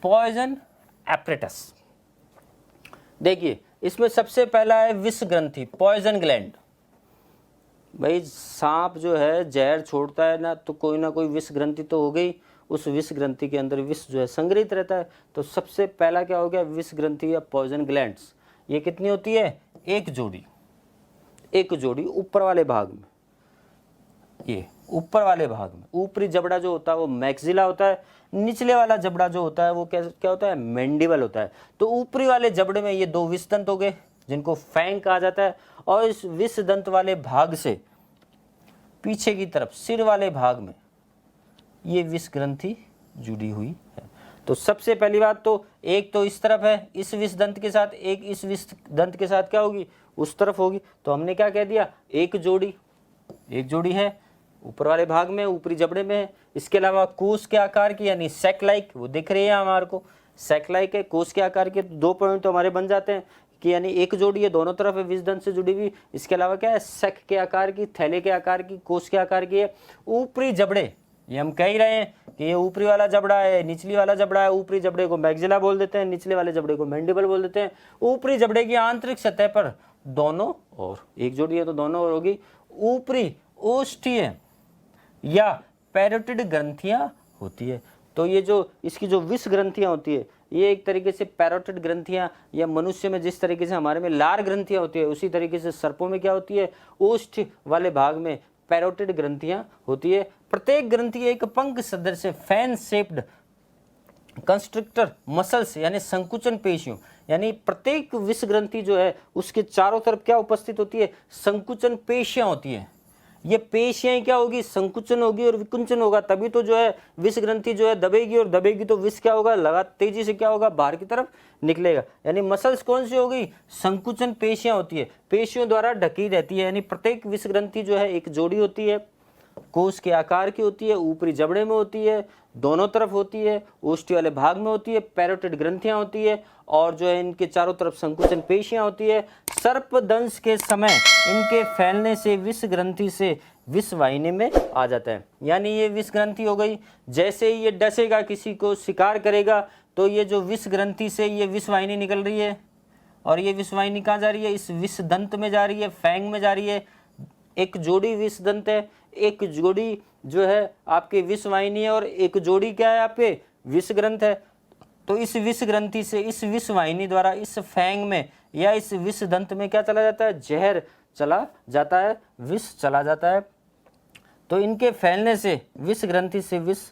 पॉइजन एपरेटस। देखिए इसमें सबसे पहला है विष ग्रंथि, पॉइजन ग्लैंड। भाई सांप जो है जहर छोड़ता है ना, तो कोई ना कोई विष ग्रंथि तो हो गई, उस विष ग्रंथि के अंदर विष जो है संग्रहित रहता है। तो सबसे पहला क्या हो गया, विष ग्रंथि या पॉइजन ग्लैंड्स। ये कितनी होती है, एक जोड़ी ऊपर वाले भाग में, ये ऊपर वाले भाग में। ऊपरी जबड़ा जो होता है वो मैक्सिला होता है, निचले वाला जबड़ा जो होता है वो क्या होता है, मैंडिबल होता है। तो ऊपरी वाले जबड़े में ये 2 विष दंत हो गए जिनको फैंग कहा जाता है, और इस विष दंत वाले भाग से पीछे की तरफ सिर वाले भाग में ये विष ग्रंथि जुड़ी हुई है। तो सबसे पहली बात तो एक तो इस तरफ है इस विष दंत के साथ, एक इस विष दंत के साथ क्या होगी, उस तरफ होगी। तो हमने क्या कह दिया, एक जोड़ी है ऊपर वाले भाग में, ऊपरी जबड़े में है। इसके अलावा कोष के आकार की यानी सैक लाइक, वो दिख रही है हमारे को, सैक लाइक है, कोष के आकार के। 2 पॉइंट तो हमारे बन जाते हैं कि यानी एक जोड़ी है, दोनों तरफ है विष दंत से जुड़ी हुई। इसके अलावा क्या है, सैक के आकार की, थैले के आकार की, कोष के आकार की है। ऊपरी जबड़े, ये हम कह ही रहे हैं कि ये ऊपरी वाला जबड़ा है, निचली वाला जबड़ा है। ऊपरी जबड़े को मैक्सिला बोल देते हैं, निचले वाले जबड़े को मैंडिबल बोल देते हैं। ऊपरी जबड़े की आंतरिक सतह पर दोनों ओर, एक जोड़ी है तो दोनों ओर होगी, ऊपरी ओष्ठीय या पैरोटिड ग्रंथियां होती है। तो ये जो इसकी जो विष ग्रंथियां होती है, ये एक तरीके से पैरोटिड ग्रंथियां, या मनुष्य में जिस तरीके से हमारे में लार ग्रंथियां होती है, उसी तरीके से सर्पों में क्या होती है, ओष्ठ वाले भाग में पैरोटिड ग्रंथियां होती है। प्रत्येक ग्रंथि एक पंख सदृश फैन शेप्ड कंस्ट्रिक्टर मसल्स यानी संकुचन पेशियों, यानी प्रत्येक विष ग्रंथि जो है उसके चारों तरफ क्या उपस्थित होती है, संकुचन पेशियां होती है। ये पेशियां क्या होगी, संकुचन होगी और विकुंचन होगा, तभी तो जो है विष ग्रंथि जो है दबेगी, और दबेगी तो विष क्या होगा, लगा तेजी से क्या होगा, बाहर की तरफ निकलेगा। यानी मसल्स कौन सी हो गई, संकुचन पेशियां होती है, पेशियों द्वारा ढकी रहती है। यानी प्रत्येक विष ग्रंथि जो है एक जोड़ी होती है, कोष के आकार की होती है, ऊपरी जबड़े में होती है, दोनों तरफ होती है, ओष्ठी वाले भाग में होती है, पैरोटिड ग्रंथियां होती है और जो है इनके चारों तरफ संकुचन पेशियां होती है। सर्पदंश के समय इनके फैलने से विष ग्रंथि से विष वाहिनी में आ जाता है, यानी ये विष ग्रंथि हो गई। जैसे ही ये डसेगा, किसी को शिकार करेगा, तो ये जो विष ग्रंथि से ये विष वाहिनी निकल रही है और ये विष वाहिनी कहाँ जा रही है, इस विष दंत में जा रही है, फैंग में जा रही है। एक जोड़ी विष दंत है, एक जोड़ी जो है आपकी विष वाहिनी है और एक जोड़ी क्या है आपके विष ग्रंथ है। तो इस विष ग्रंथि से इस विष वाहिनी द्वारा इस फैंग में या इस विष दंत में क्या चला जाता है, जहर चला जाता है, विष चला जाता है। तो इनके फैलने से विष ग्रंथि से विष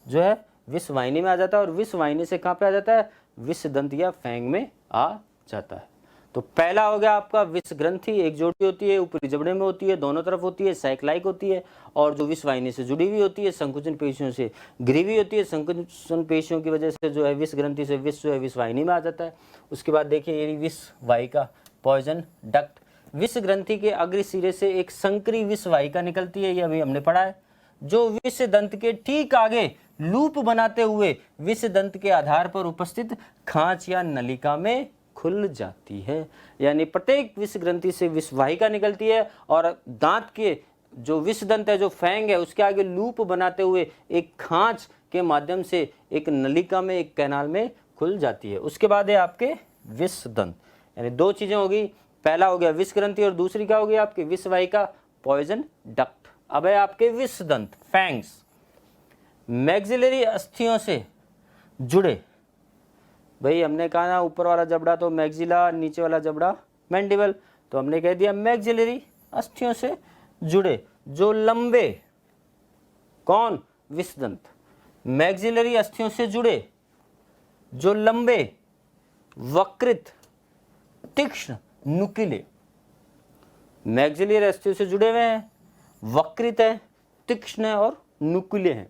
जो है विष वाहिनी में आ जाता है और विष वाहिनी से कहाँ पे आ जाता है, विष दंत या फैंग में आ जाता है। तो पहला हो गया आपका विष ग्रंथि, एक जोड़ी होती है, ऊपरी जबड़े में होती है, दोनों तरफ होती है, साइक्लाइक होती है और जो विष वाहिनी से जुड़ी हुई होती है, संकुचन पेशियों से घिरी हुई होती है। संकुचन पेशियों की वजह से जो है विष ग्रंथि से विष जो है विष वाहिनी में आ जाता है। उसके बाद देखिए ये विष वाहिका, पॉइजन डक्ट। विष ग्रंथि के अग्र सिरे से एक संकरी विष वाहिका निकलती है, ये अभी हमने पढ़ा है, जो विष दंत के ठीक आगे लूप बनाते हुए विष दंत के आधार पर उपस्थित खांच या नलिका में खुल जाती है। यानी प्रत्येक विष ग्रंथि से विष वाहिका निकलती है और दांत के जो विष दंत है, जो फैंग है, उसके आगे लूप बनाते हुए एक खांच के माध्यम से एक नलिका में, एक कैनाल में खुल जाती है। उसके बाद है आपके विष दंत, यानी दो चीजें होगी, पहला हो गया विष ग्रंथि और दूसरी क्या होगी आपकी विष वाहिका, पॉइजन डक्ट। अब है आपके विष दंत, फैंग्स। मैक्सिलरी अस्थियों से जुड़े, भाई हमने कहा ना ऊपर वाला जबड़ा तो मैक्सिला, नीचे वाला जबड़ा मैंडिबल, तो हमने कह दिया मैक्सिलरी अस्थियों से जुड़े जो लंबे, कौन, विष दंत। मैक्सिलरी अस्थियों से जुड़े जो लंबे, वक्रित, तीक्ष्ण, नुकीले। मैक्सिलरी अस्थियों से जुड़े हुए हैं, वक्रित है, तीक्ष्ण है और नुकीले हैं।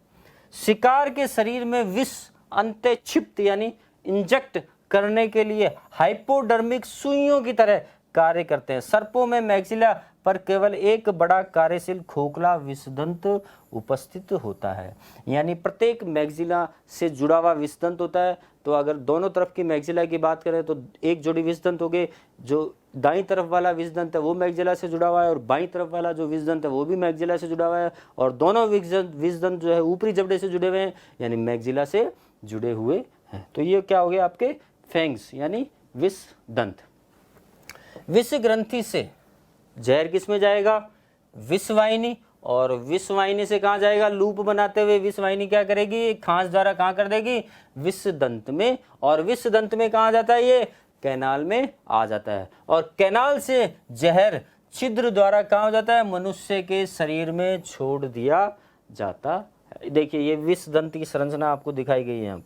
शिकार के शरीर में विष अंतःक्षिप्त यानी इंजेक्ट करने के लिए हाइपोडर्मिक सुइयों की तरह कार्य करते हैं। सर्पों में मैक्सिला पर केवल एक बड़ा कार्यशील खोखला विषदंत उपस्थित होता है, यानी प्रत्येक मैक्सिला से जुड़ा हुआ विषदंत होता है। तो अगर दोनों तरफ की मैक्सिला की बात करें तो एक जोड़ी विषदंत हो गए, जो दाईं तरफ वाला विषदंत है वो मैक्सिला से जुड़ा हुआ है और बाईं तरफ वाला जो विषदंत है वो भी मैक्सिला से जुड़ा हुआ है और दोनों विषदंत जो है ऊपरी जबड़े से जुड़े हुए हैं, यानी मैक्सिला से जुड़े हुए हैं। तो ये क्या हो गया आपके फैंग्स यानी विष दंत। विष ग्रंथि से जहर किस में जाएगा, विष वाहिनी, और विष वाहिनी से कहाँ जाएगा, लूप बनाते हुए विष वाहिनी क्या करेगी, खांस द्वारा कहाँ कर देगी, विष दंत में, और विष दंत में कहाँ जाता है, ये कैनाल में आ जाता है और कैनाल से जहर छिद्र द्वारा कहाँ हो जाता है, मनुष्य के शरीर में छोड़ दिया जाता है। देखिए ये विष दंत की संरचना आपको दिखाई गई है।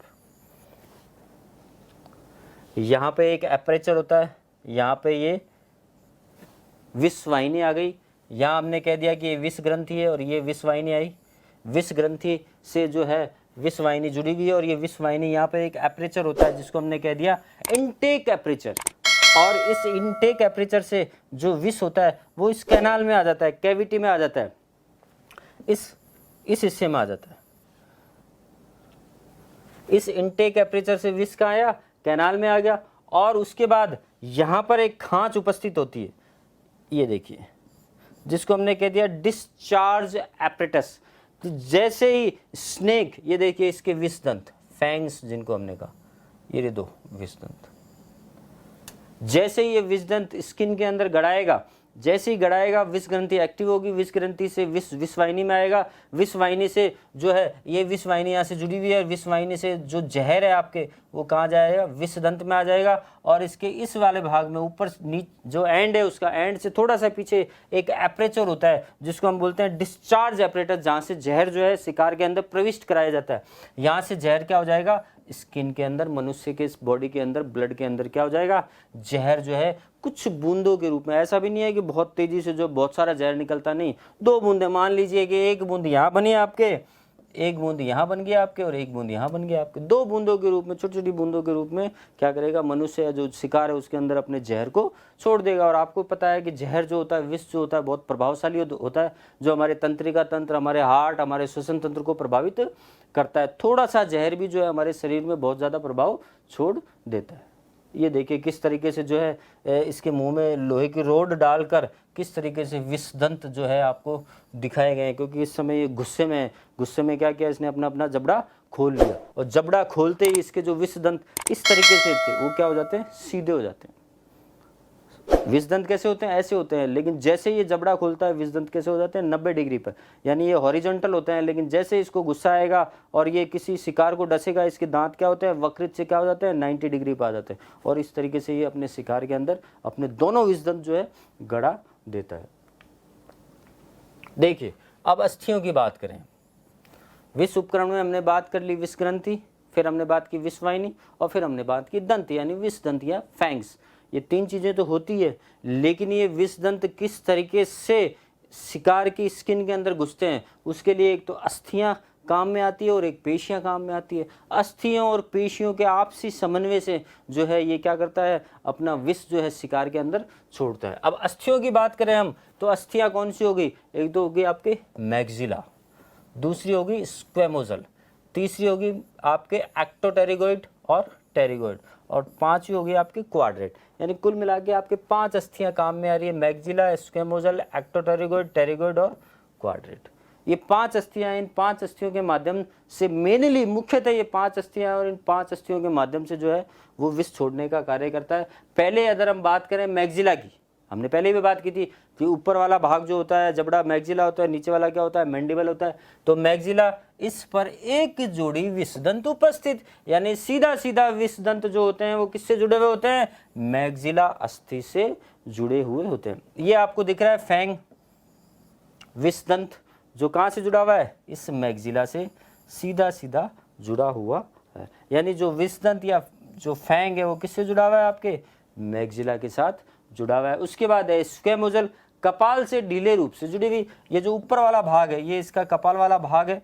यहाँ पे एक एपरेचर होता है, यहाँ पे ये विष वाहिनी आ गई, यहाँ हमने कह दिया कि ये विष ग्रंथि है और ये विष वाहिनी आई। विष ग्रंथि से जो है विष वाहिनी जुड़ी हुई है और ये विष वाहिनी, यहाँ पे एक एपरेचर होता है जिसको हमने कह दिया इनटेक एपरेचर, और इस इनटेक एपरेचर से जो विष होता है वो इस कैनाल में आ जाता है, कैविटी में आ जाता है, इस हिस्से में आ जाता है। इस इनटेक एपरेचर से विष कहाँ आया, कैनाल में आ गया, और उसके बाद यहाँ पर एक खांच उपस्थित होती है, ये देखिए, जिसको हमने कह दिया डिस्चार्ज एपरेटस। तो जैसे ही स्नेक, ये देखिए इसके विषदंत, फैंग्स जिनको हमने कहा, ये दो विषदंत, जैसे ही ये विषदंत स्किन के अंदर गड़ाएगा, जैसे ही गड़ाएगा विष ग्रंथि एक्टिव होगी, विष ग्रंथि से विष वाहिनी में आएगा, विष वाहिनी से जो है ये विष वाहिनी यहाँ से जुड़ी हुई है, विष वाहिनी से जो जहर है आपके वो कहाँ जाएगा, विष दंत में आ जाएगा, और इसके इस वाले भाग में ऊपर जो एंड है उसका एंड से थोड़ा सा पीछे एक एपरेचर होता है जिसको हम बोलते हैं डिस्चार्ज एपरेटर, जहाँ से जहर जो है शिकार के अंदर प्रविष्ट कराया जाता है। यहाँ से जहर क्या हो जाएगा, स्किन के अंदर, मनुष्य के बॉडी के अंदर, ब्लड के अंदर क्या हो जाएगा, जहर जो है कुछ बूंदों के रूप में। ऐसा भी नहीं है कि बहुत तेजी से जो बहुत सारा जहर निकलता, नहीं, 2 बूंदे, मान लीजिए कि एक बूंद यहाँ बनी आपके एक बूंद यहाँ बन गया आपके और एक बूंद यहाँ बन गया आपके। दो बूंदों के रूप में, छोटी छोटी बूंदों के रूप में क्या करेगा मनुष्य या जो शिकार है उसके अंदर अपने जहर को छोड़ देगा। और आपको पता है कि जहर जो होता है, विष जो होता है, बहुत प्रभावशाली होता है, जो हमारे तंत्रिका तंत्र, हमारे हार्ट, हमारे श्वसन तंत्र को प्रभावित करता है। थोड़ा सा जहर भी जो है हमारे शरीर में बहुत ज़्यादा प्रभाव छोड़ देता है। ये देखिए किस तरीके से जो है इसके मुंह में लोहे की रोड डालकर किस तरीके से विषदंत जो है आपको दिखाए गए हैं, क्योंकि इस समय ये गुस्से में है। गुस्से में क्या किया इसने, अपना अपना जबड़ा खोल लिया, और जबड़ा खोलते ही इसके जो विषदंत इस तरीके से थे वो क्या हो जाते हैं, सीधे हो जाते हैं। विषदंत कैसे होते हैं, ऐसे होते हैं, लेकिन जैसे ये जबड़ा खोलता है विषदंत कैसे हो जाते हैं, 90 डिग्री पर, यानी ये हॉरिजॉन्टल होते हैं। लेकिन जैसे इसको गुस्सा आएगा और ये किसी शिकार को डसेगा, इसके दांत क्या होते हैं, वक्रित से क्या हो जाते हैं, 90 डिग्री पर आ जाते हैं, और इस तरीके से ये अपने शिकार के अंदर अपने दोनों विषदंत जो है गड़ा देता है। देखिए अब अस्थियों की बात करें। विष उपकरण में हमने बात कर ली विष ग्रंथि, फिर हमने बात की विषवाहिनी, और फिर हमने बात की दंत यानी विषदंत या फैंग्स। ये तीन चीज़ें तो होती है, लेकिन ये विषदंत किस तरीके से शिकार की स्किन के अंदर घुसते हैं, उसके लिए एक तो अस्थियां काम में आती है और एक पेशियां काम में आती है। अस्थियों और पेशियों के आपसी समन्वय से जो है ये क्या करता है, अपना विष जो है शिकार के अंदर छोड़ता है। अब अस्थियों की बात करें हम, तो अस्थियां कौन सी होगी, एक तो होगी आपके मैक्सिला, दूसरी होगी स्क्वेमोजल, तीसरी होगी आपके एक्टोटेरिगोइड और टेरिगोइड, और पांचवी होगी आपकी क्वाड्रेट। यानी कुल मिला के आपके 5 अस्थियां काम में आ रही है, मैक्सिला, स्क्वेमोजल, एक्टोटेरिगोइड, टेरिगोइड और क्वाड्रेट। ये 5 अस्थियां, इन 5 अस्थियों के माध्यम से मेनली मुख्यतः ये 5 अस्थियां, और इन 5 अस्थियों के माध्यम से जो है वो विष छोड़ने का कार्य करता है। पहले अगर हम बात करें मैक्सिला की, हमने पहले भी बात की थी कि ऊपर वाला भाग जो होता है जबड़ा मैक्सिला होता है, नीचे वाला क्या होता है, मैंडिबल होता है। तो मैक्सिला, इस पर एक जोड़ी विषदंत उपस्थित, यानी सीधा सीधा विषदंत जो होते हैं वो किससे जुड़े हुए होते हैं, मैक्सिला अस्थि से जुड़े हुए होते हैं। ये आपको दिख रहा है फैंग विषदंत, जो कहाँ से जुड़ा हुआ है, इस मैक्सिला से सीधा सीधा जुड़ा हुआ है। यानी जो विषदंत या जो फैंग है वो किससे जुड़ा हुआ है, आपके मैक्सिला के साथ जुड़ा हुआ है। उसके बाद है स्क्वेमोजल, कपाल से ढीले रूप से जुड़ी हुई। ये जो ऊपर वाला भाग है ये इसका कपाल वाला भाग है,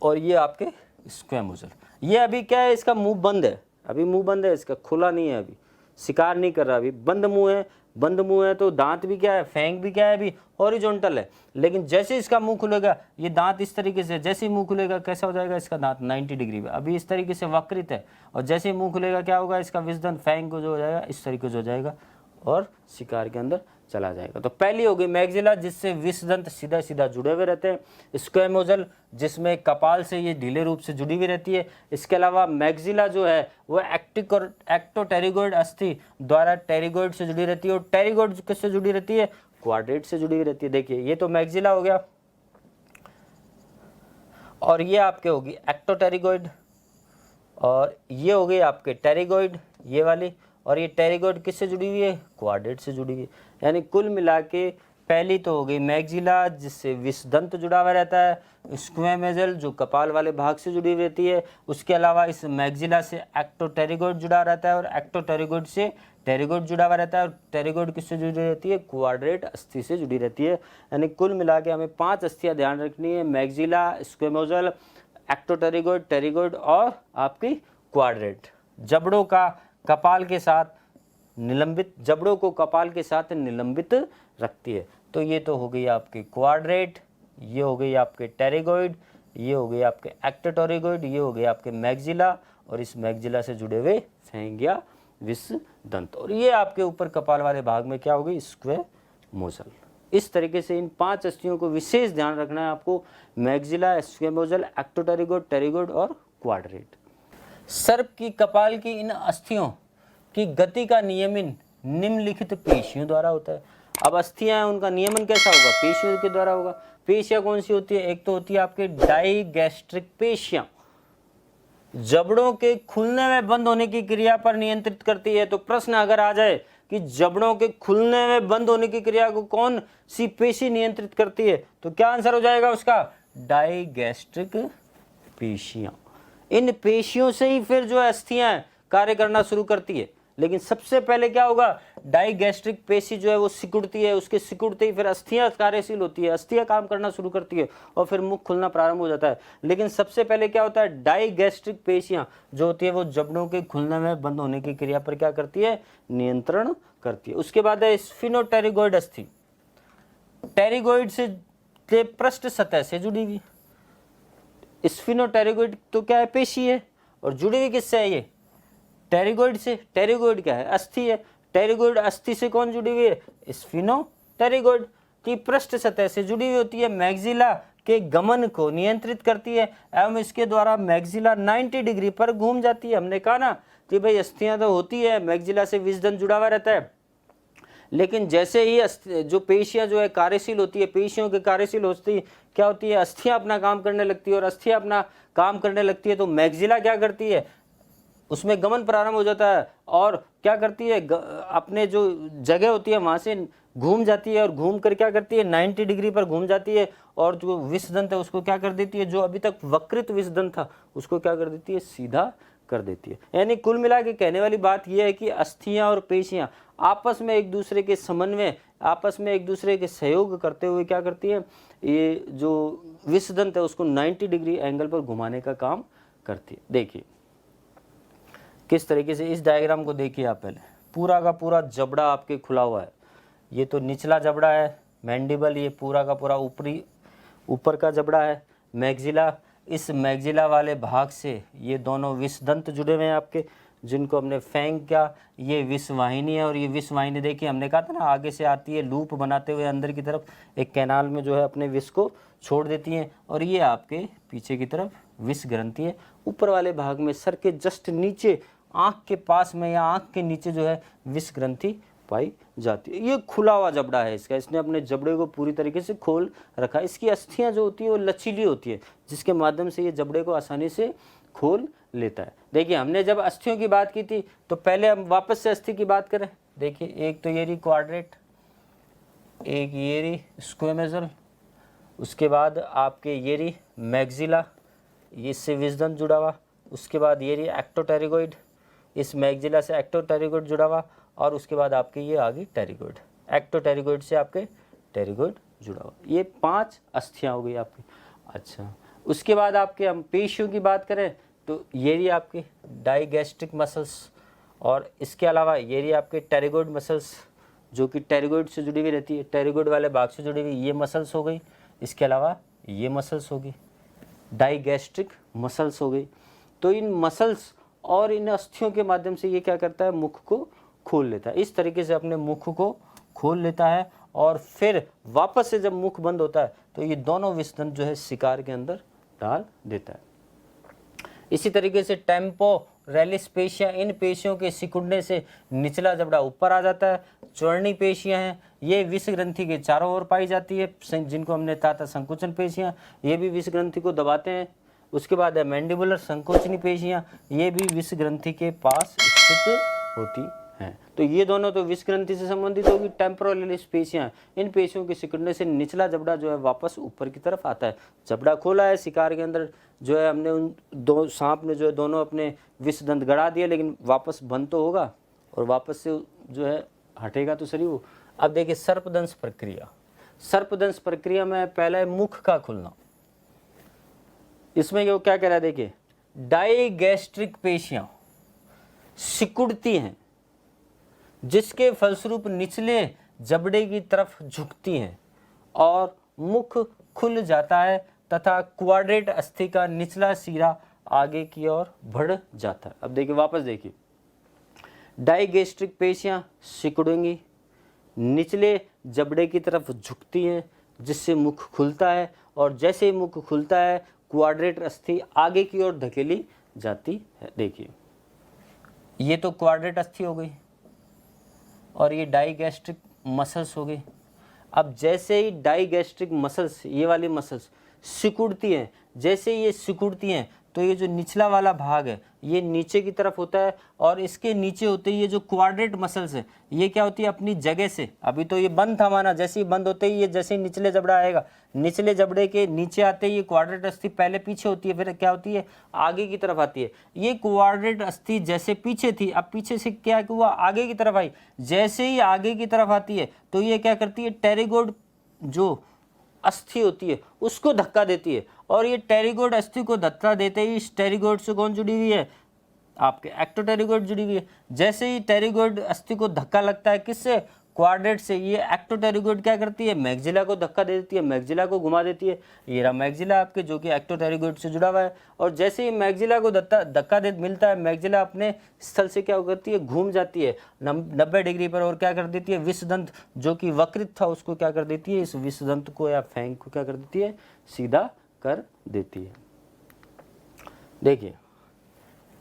और ये आपके स्क्वेमोजल। ये अभी क्या है, इसका मुंह बंद है, अभी मुंह बंद है, इसका खुला नहीं है, अभी शिकार नहीं कर रहा, अभी बंद मुंह है। बंद मुंह है तो दांत भी क्या है, फैंग भी क्या है, अभी हॉरिजॉन्टल है। लेकिन जैसे इसका मुंह खुलेगा, ये दांत इस तरीके से, जैसे ही मुंह खुलेगा कैसा हो जाएगा, इसका दांत 90 डिग्री पे, अभी इस तरीके से वक्रित है, और जैसे ही मुंह खुलेगा क्या होगा, इसका विषदंत फैंग को जो हो जाएगा इस तरीके से हो जाएगा और शिकार के अंदर चला जाएगा। तो पहली होगी मैक्सिला, जिससे विषदंत सीधा सीधा जुड़े हुए रहते हैं। स्क्वेमोजल, जिसमें कपाल से ये ढीले रूप से जुड़ी हुई रहती है। इसके अलावा मैक्सिला जो है वो एक्टोटेरिगोइड अस्थि द्वारा टेरिगोइड से जुड़ी रहती है, और टेरिगोइड किससे जुड़ी रहती है, क्वाड्रेट से जुड़ी हुई रहती है। देखिए ये तो मैक्सिला हो गया, और ये आपके होगी एक्टोटेरिगोइड, और ये हो गई आपके टेरिगोइड ये वाली, और ये टेरिगोइड किससे जुड़ी हुई है, क्वाड्रेट से जुड़ी हुई है। यानी कुल मिला के पहली तो हो गई मैक्सिला, जिससे विषदंत जुड़ा हुआ रहता है। स्क्वेमोजल जो कपाल वाले भाग से जुड़ी हुई रहती है। उसके अलावा इस मैक्सिला से एक्टोटेरिगोइड जुड़ा रहता है, और एक्टोटेरिगोइड से टेरिगोइड जुड़ा हुआ रहता है, और टेरिगोइड किससे जुड़ी रहती है, क्वाड्रेट अस्थि से जुड़ी रहती है। यानी कुल मिला के हमें 5 अस्थियां ध्यान रखनी है, मैक्सिला, स्क्वेमोजल, एक्टोटेरिगोइड, टेरिगोइड और आपकी क्वाड्रेट। जबड़ों का कपाल के साथ निलंबित, जबड़ों को कपाल के साथ निलंबित रखती है। तो ये तो हो गई आपकी क्वाड्रेट, ये हो गई आपके टेरिगोइड, ये हो गई आपके एक्टोटेरिगोइड, ये हो गई आपके मैक्सिला, और इस मैक्सिला से जुड़े हुए फैंग या विषदंत, और ये आपके ऊपर कपाल वाले भाग में क्या होगी, स्क्वेमोजल। इस तरीके से इन 5 अस्थियों को विशेष ध्यान रखना है आपको, मैक्सिला, स्क्वेमोजल, एक्टोटेरिगोइड, टेरिगोइड और क्वाड्रेट। सर्प की कपाल की इन अस्थियों की गति का नियमन निम्नलिखित पेशियों द्वारा होता है। अब अस्थियां हैं, उनका नियमन कैसा होगा, पेशियों के द्वारा होगा। पेशियां कौन सी होती है, एक तो होती है आपके डाइगैस्ट्रिक पेशियां, जबड़ों के खुलने में बंद होने की क्रिया पर नियंत्रित करती है। तो प्रश्न अगर आ जाए कि जबड़ों के खुलने में बंद होने की क्रिया को कौन सी पेशी नियंत्रित करती है, तो क्या आंसर हो जाएगा उसका, डाइगैस्ट्रिक पेशियां। इन पेशियों से ही फिर जो अस्थियां कार्य करना शुरू करती है। लेकिन सबसे पहले क्या होगा, डाइगैस्ट्रिक पेशी जो है वो सिकुड़ती है, उसके सिकुड़ते ही फिर अस्थियां कार्यशील होती है, अस्थियां काम करना शुरू करती है और फिर मुख खुलना प्रारंभ हो जाता है। लेकिन सबसे पहले क्या होता है, डाइगैस्ट्रिक पेशियां जो होती है वो जबड़ों के खुलने में बंद होने की क्रिया पर क्या करती है, नियंत्रण करती है। उसके बाद है स्फिनोटेरिगोइड अस्थि, टेरिगोइड से पृष्ठ सतह से जुड़ी हुई। स्फिनोटेरिगोइड तो क्या है, पेशी है, और जुड़ी हुई किससे है, ये टेरिगोइड से। टेरिगोइड क्या है, अस्थि है। टेरिगोइड अस्थि से कौन जुड़ी हुई है, स्फिनोटेरिगोइड की पृष्ठ सतह से जुड़ी हुई होती है, मैग्जिला के गमन को नियंत्रित करती है एवं इसके द्वारा मैग्जिला 90 डिग्री पर घूम जाती है। हमने कहा ना कि भाई अस्थियां तो होती है, मैग्जिला से विषदंत जुड़ा हुआ रहता है, लेकिन जैसे ही जो पेशियां जो है कार्यशील होती है, पेशियों के कार्यशील होती क्या होती है, अस्थियां अपना काम करने लगती है, और अस्थियां अपना काम करने लगती है तो मैग्जिला क्या करती है, उसमें गमन प्रारंभ हो जाता है और क्या करती है, अपने जो जगह होती है वहाँ से घूम जाती है, और घूम कर क्या करती है, 90 डिग्री पर घूम जाती है, और जो विषदंत है उसको क्या कर देती है, जो अभी तक वक्रित विषदंत था उसको क्या कर देती है, सीधा कर देती है। यानी कुल मिला के कहने वाली बात यह है कि अस्थियां और पेशियां आपस में एक दूसरे के समन्वय, आपस में एक दूसरे के सहयोग करते हुए क्या करती है, ये जो विषदंत है उसको 90 डिग्री एंगल पर घुमाने का काम करती है। देखिए किस तरीके से, इस डायग्राम को देखिए आप पहले, पूरा का पूरा जबड़ा आपके खुला हुआ है, ये तो निचला जबड़ा है मैंडिबल, ये पूरा का पूरा ऊपर का जबड़ा है मैग्जिला। इस मैग्जिला वाले भाग से ये दोनों विषदंत जुड़े हुए हैं आपके, जिनको हमने फैंग किया, ये विषवाहिनी है, और ये विषवाहिनी देखिए हमने कहा था ना आगे से आती है लूप बनाते हुए अंदर की तरफ एक कैनाल में जो है अपने विष को छोड़ देती हैं, और ये आपके पीछे की तरफ विष ग्रंथि है। ऊपर वाले भाग में सर के जस्ट नीचे आँख के पास में या आँख के नीचे जो है विष ग्रंथि पाई जाती है। ये खुला हुआ जबड़ा है इसका, इसने अपने जबड़े को पूरी तरीके से खोल रखा है। इसकी अस्थियां जो होती है वो लचीली होती है, जिसके माध्यम से ये जबड़े को आसानी से खोल लेता है। देखिए हमने जब अस्थियों की बात की थी तो पहले हम वापस से अस्थि की बात करें। देखिए एक तो ये रही क्वाड्रेट, एक ये रही स्क्वेमेजल, उसके बाद आपके ये रही मैग्जिला, इससे विषदंत जुड़ा हुआ, उसके बाद ये रही एक्टोटेरिगोइड, इस मैग्जिला से एक्टोटेरिगोइड जुड़ा हुआ, और उसके बाद आपके ये आ गई टेरिगोइड, एक्टोटेरिगोइड से आपके टेरिगोइड जुड़ा हुआ। ये 5 अस्थियां हो गई आपकी। अच्छा, उसके बाद आपके हम पेशियों की बात करें तो ये रही आपकी डाइगैस्ट्रिक मसल्स, और इसके अलावा ये रही आपके टेरिगोइड मसल्स जो कि टेरिगोइड से जुड़ी हुई रहती है, टेरिगोइड वाले भाग से जुड़ी हुई ये मसल्स हो गई। इसके अलावा ये मसल्स होगी, डाइगैस्ट्रिक मसल्स हो गई। तो इन मसल्स और इन अस्थियों के माध्यम से ये क्या करता है, मुख को खोल लेता है। इस तरीके से अपने मुख को खोल लेता है, और फिर वापस से जब मुख बंद होता है तो ये दोनों विषदंत जो है शिकार के अंदर डाल देता है। इसी तरीके से टेम्पोरेलिस पेशियां, इन पेशियों के सिकुड़ने से निचला जबड़ा ऊपर आ जाता है। चौड़नी पेशियां हैं, ये विष ग्रंथि के चारों ओर पाई जाती है, जिनको हमने कहा था संकुचन पेशियां, ये भी विष ग्रंथि को दबाते हैं। उसके बाद है मैंडिबुलर संकोचनी पेशियां, ये भी विष ग्रंथि के पास स्थित होती हैं। तो ये दोनों तो विष ग्रंथि से संबंधित होगी। टेम्पोरेलिस पेशियां, इन पेशियों के सिकुड़ने से निचला जबड़ा जो है वापस ऊपर की तरफ आता है। जबड़ा खोला है शिकार के अंदर जो है, हमने उन दो सांप ने जो है दोनों अपने विष दंत गड़ा दिए, लेकिन वापस बंद तो होगा और वापस से जो है हटेगा तो सही वो। अब देखिए सर्पदंश प्रक्रिया, सर्पदंश प्रक्रिया में पहला है मुख का खुलना। इसमें ये क्या कह रहा है, देखिए डाइगैस्ट्रिक पेशियां सिकुड़ती हैं, जिसके फलस्वरूप निचले जबड़े की तरफ झुकती हैं और मुख खुल जाता है तथा क्वाड्रेट अस्थि का निचला सिरा आगे की ओर बढ़ जाता है। अब देखिए वापस देखिए, डाइगैस्ट्रिक पेशियां सिकुड़ेंगी, निचले जबड़े की तरफ झुकती हैं, जिससे मुख खुलता है, और जैसे ही मुख खुलता है क्वाड्रेट अस्थि आगे की ओर धकेली जाती है। देखिए ये तो क्वाड्रेट अस्थि हो गई और ये डाइगैस्ट्रिक मसल्स हो गई। अब जैसे ही डाइगैस्ट्रिक मसल्स, ये वाली मसल्स सिकुड़ती हैं, जैसे ये सिकुड़ती हैं तो ये जो निचला वाला भाग है ये नीचे की तरफ होता है, और इसके नीचे होते ही ये जो क्वाड्रेट मसल्स है ये क्या होती है अपनी जगह से, अभी तो ये बंद था माना, जैसे ही बंद होते ही ये जैसे ही निचले जबड़ा आएगा, निचले जबड़े के नीचे आते ही ये क्वाड्रेट अस्थि पहले पीछे होती है, फिर क्या होती है आगे की तरफ आती है। ये क्वाड्रेट अस्थि जैसे पीछे थी, अब पीछे से क्या हुआ आगे की तरफ आई, जैसे ही आगे की तरफ आती है तो ये क्या करती है टेरिगोइड जो अस्थि होती है उसको धक्का देती है, और ये टेरिगोइड अस्थि को धक्का देते ही इस टेरिगोइड से कौन जुड़ी हुई है आपके एक्टोटेरिगोइड जुड़ी हुई है। जैसे ही टेरिगोइड अस्थि को धक्का लगता है किससे क्वाड्रेट से, ये एक्टोटेरिगोइड क्या करती है मैग्जिला को धक्का दे देती है, मैग्जिला को घुमा देती है, ये रहा मैग्जिला आपके जो कि एक्टोटेरिगोइड से जुड़ा हुआ है। और जैसे ही मैग्जिला को धक्का दे मिलता है, मैग्जिला अपने स्थल से क्या करती है घूम जाती है 90 डिग्री पर, और क्या कर देती है विषदंत जो कि वक्रित था उसको क्या कर देती है, इस विषदंत को या फैंग को क्या कर देती है सीधा कर देती है। देखिए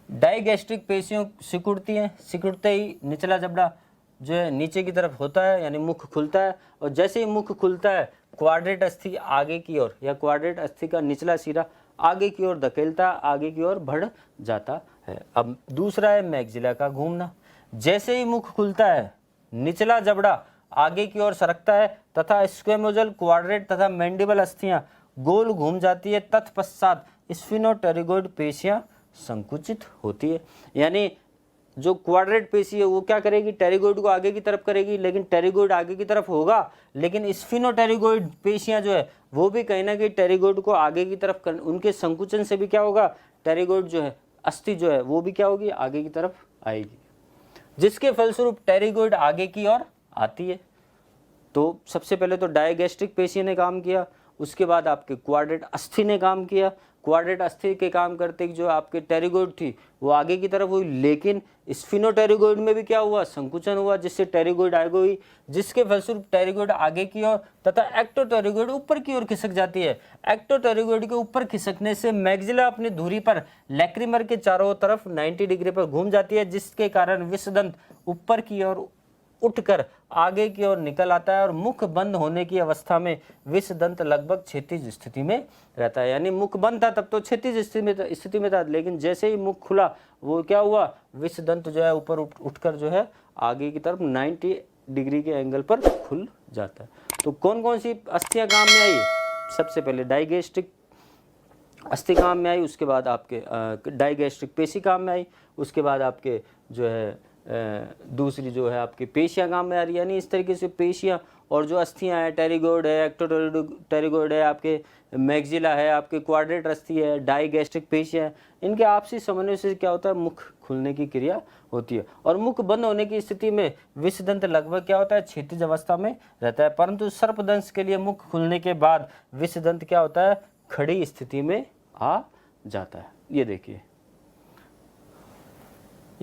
डाइगैस्ट्रिक पेशियों सिकुड़ती हैं, सिकुड़ते ही निचला जबड़ा जो है नीचे की तरफ होता है यानी मुख खुलता है, और जैसे ही मुख खुलता है क्वाड्रेट अस्थि आगे की ओर या क्वाड्रेट अस्थि का निचला सिरा आगे की ओर धकेलता आगे की ओर बढ़ जाता है। अब दूसरा है मैग्जिला का घूमना, जैसे ही मुख खुलता है निचला जबड़ा आगे की ओर सरकता है तथा स्क्वेमोजल क्वाड्रेट तथा मैंडिबल अस्थियां गोल घूम जाती है, तत्पश्चात स्फिनोटेरिगोइड पेशियां संकुचित होती है। यानी जो क्वाड्रेट पेशी है वो क्या करेगी टेरिगोइड को आगे की तरफ करेगी, लेकिन टेरिगोइड आगे की तरफ होगा लेकिन स्फिनोटेरिगोइड पेशियां जो है वो भी कहीं ना कहीं टेरिगोइड को आगे की तरफ उनके संकुचन से भी क्या होगा टेरिगोइड जो है अस्थि जो है वो भी क्या होगी आगे की तरफ आएगी, जिसके फलस्वरूप टेरिगोइड आगे की ओर आती है। तो सबसे पहले तो डायगैस्ट्रिक पेशी ने काम किया, उसके बाद आपके क्वाड्रेट अस्थि ने काम किया, क्वाड्रेट अस्थि के काम करते जो आपके टेरिगोइड थी वो आगे की तरफ हुई, लेकिन स्फिनोटेरिगोइड में भी क्या हुआ संकुचन हुआ जिससे टेरिगोइड आगे हुई, जिसके फलस्वरूप टेरिगोइड आगे की ओर तथा एक्टोटेरिगोइड ऊपर की ओर खिसक जाती है। एक्टोटेरिगोइड के ऊपर खिसकने से मैग्जिला अपनी धुरी पर लैक्रिमर के चारों तरफ 90 डिग्री पर घूम जाती है, जिसके कारण विषदंत ऊपर की ओर उठकर आगे की ओर निकल आता है और मुख बंद होने की अवस्था में विषदंत लगभग क्षैतिज स्थिति में रहता है। यानी मुख बंद था तब तो क्षैतिज स्थिति में था, लेकिन जैसे ही मुख खुला वो क्या हुआ विषदंत जो है ऊपर उठकर जो है आगे की तरफ 90 डिग्री के एंगल पर खुल जाता है। तो कौन कौन सी अस्थियां काम में आई, सबसे पहले डाइगैस्ट्रिक अस्थि काम में आई, उसके बाद आपके डाइगैस्ट्रिक पेशी काम में आई, उसके बाद आपके जो है दूसरी जो है आपकी पेशियां काम में आ रही है। यानी इस तरीके से पेशियां और जो अस्थियां हैं टेरिगोइड है एक्टोटेरिगोइड है आपके मैग्जिला है आपके क्वाड्रेट अस्थि है डाइगैस्ट्रिक पेशियां है, इनके आपसी समन्वय से क्या होता है मुख खुलने की क्रिया होती है। और मुख बंद होने की स्थिति में विषदंत लगभग क्या होता है क्षैतिज अवस्था में रहता है, परंतु सर्पदंश के लिए मुख खुलने के बाद विषदंत क्या होता है खड़ी स्थिति में आ जाता है। ये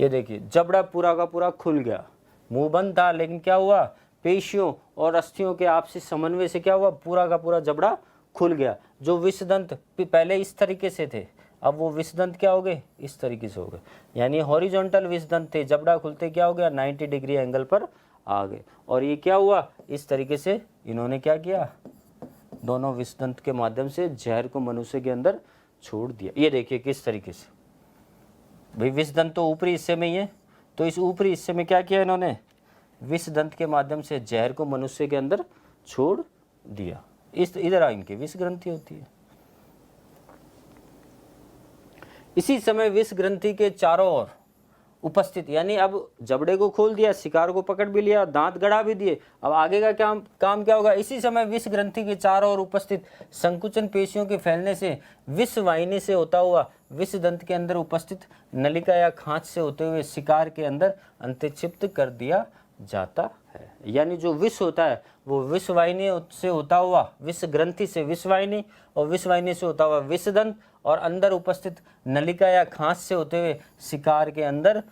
देखिए जबड़ा पूरा का पूरा खुल गया, मुंह बंद था लेकिन क्या हुआ पेशियों और अस्थियों के आपसी समन्वय से क्या हुआ पूरा का पूरा जबड़ा खुल गया। जो विषदंत पहले इस तरीके से थे अब वो विषदंत क्या हो गए इस तरीके से हो गए, यानी हॉरिजॉन्टल विषदंत थे, जबड़ा खुलते क्या हो गया 90 डिग्री एंगल पर आ गए। और ये क्या हुआ इस तरीके से इन्होंने क्या किया दोनों विषदंत के माध्यम से जहर को मनुष्य के अंदर छोड़ दिया। ये देखिए किस तरीके से भाई विषदंत तो ऊपरी हिस्से में ही है, तो इस ऊपरी हिस्से में क्या किया इन्होंने विषदंत के माध्यम से जहर को मनुष्य के अंदर छोड़ दिया। इस इधर इनकी विष ग्रंथि होती है। इसी समय विष ग्रंथि के चारों ओर उपस्थित, यानी अब जबड़े को खोल दिया, शिकार को पकड़ भी लिया, दांत गड़ा भी दिए, अब आगे का काम क्या होगा। इसी समय विष ग्रंथि के चारों ओर उपस्थित संकुचन पेशियों के फैलने से विष वाहिनी से होता हुआ विष दंत के अंदर उपस्थित नलिका या खांच से होते हुए शिकार के अंदर अंतक्षिप्त कर दिया जाता है। यानी जो विष होता है वो विष वाहिनी से होता हुआ विष ग्रंथि से विष वाहिनी और विष वाहिनी से होता हुआ विषदंत और अंदर उपस्थित नलिका या खांच से होते हुए शिकार के अंदर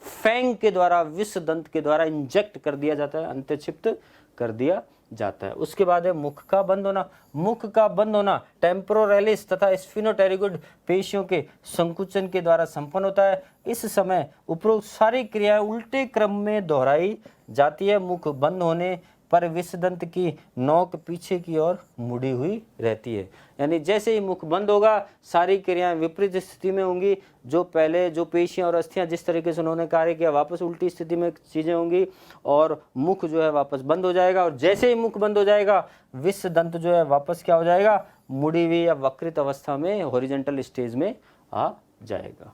फैंग के द्वारा विषदंत के द्वारा इंजेक्ट कर दिया जाता है, अंतक्षिप्त कर दिया जाता है। उसके बाद है मुख का बंद होना। मुख का बंद होना टेम्पोरालिस तथा स्फिनोटेरिगोइड पेशियों के संकुचन के द्वारा संपन्न होता है। इस समय उपरोक्त सारी क्रियाएं उल्टे क्रम में दोहराई जाती है। मुख बंद होने पर विषदंत की नोक पीछे की ओर मुड़ी हुई रहती है। यानी जैसे ही मुख बंद होगा सारी क्रियाएं विपरीत स्थिति में होंगी। जो पहले जो पेशियां और अस्थियां जिस तरीके से उन्होंने कार्य किया वापस उल्टी स्थिति में चीजें होंगी और मुख जो है वापस बंद हो जाएगा। और जैसे ही मुख बंद हो जाएगा विषदंत जो है वापस क्या हो जाएगा, मुड़ी हुई या वक्रित अवस्था में हॉरिजॉन्टल स्टेज में आ जाएगा।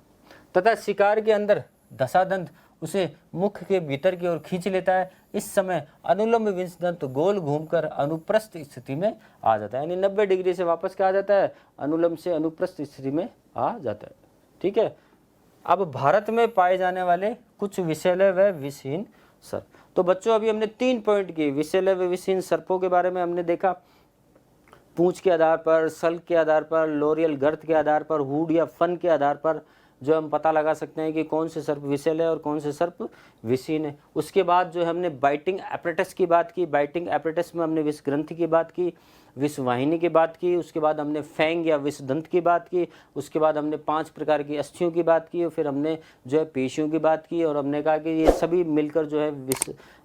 तथा शिकार के अंदर दशादंत उसे मुख के भीतर की ओर खींच लेता है। इस समय अनुलंब विषदंत गोल घूमकर अनुप्रस्थ स्थिति में आ जाता है। यानी 90 डिग्री से वापस क्या आ जाता है, अनुलंब से अनुप्रस्थ स्थिति में आ जाता है। ठीक है। अब भारत में पाए जाने वाले कुछ विषैले व विषहीन सर्प। तो बच्चों अभी हमने 3 पॉइंट किए। विषैले व विषहीन सर्पों के बारे में हमने देखा, पूंछ के आधार पर, सल के आधार पर, लोरियल गर्त के आधार पर, हुड या फन के आधार पर जो हम पता लगा सकते हैं कि कौन से सर्प विषैले है और कौन से सर्प विषहीन है। उसके बाद जो हमने बाइटिंग एपरेटस की बात की, बाइटिंग एपरेटस में हमने विष ग्रंथि की बात की, विषवाहिनी की बात की, उसके बाद हमने फैंग या विषदंत की बात की, उसके बाद हमने 5 प्रकार की अस्थियों की बात की और फिर हमने जो है पेशियों की बात की। और हमने कहा कि ये सभी मिलकर जो है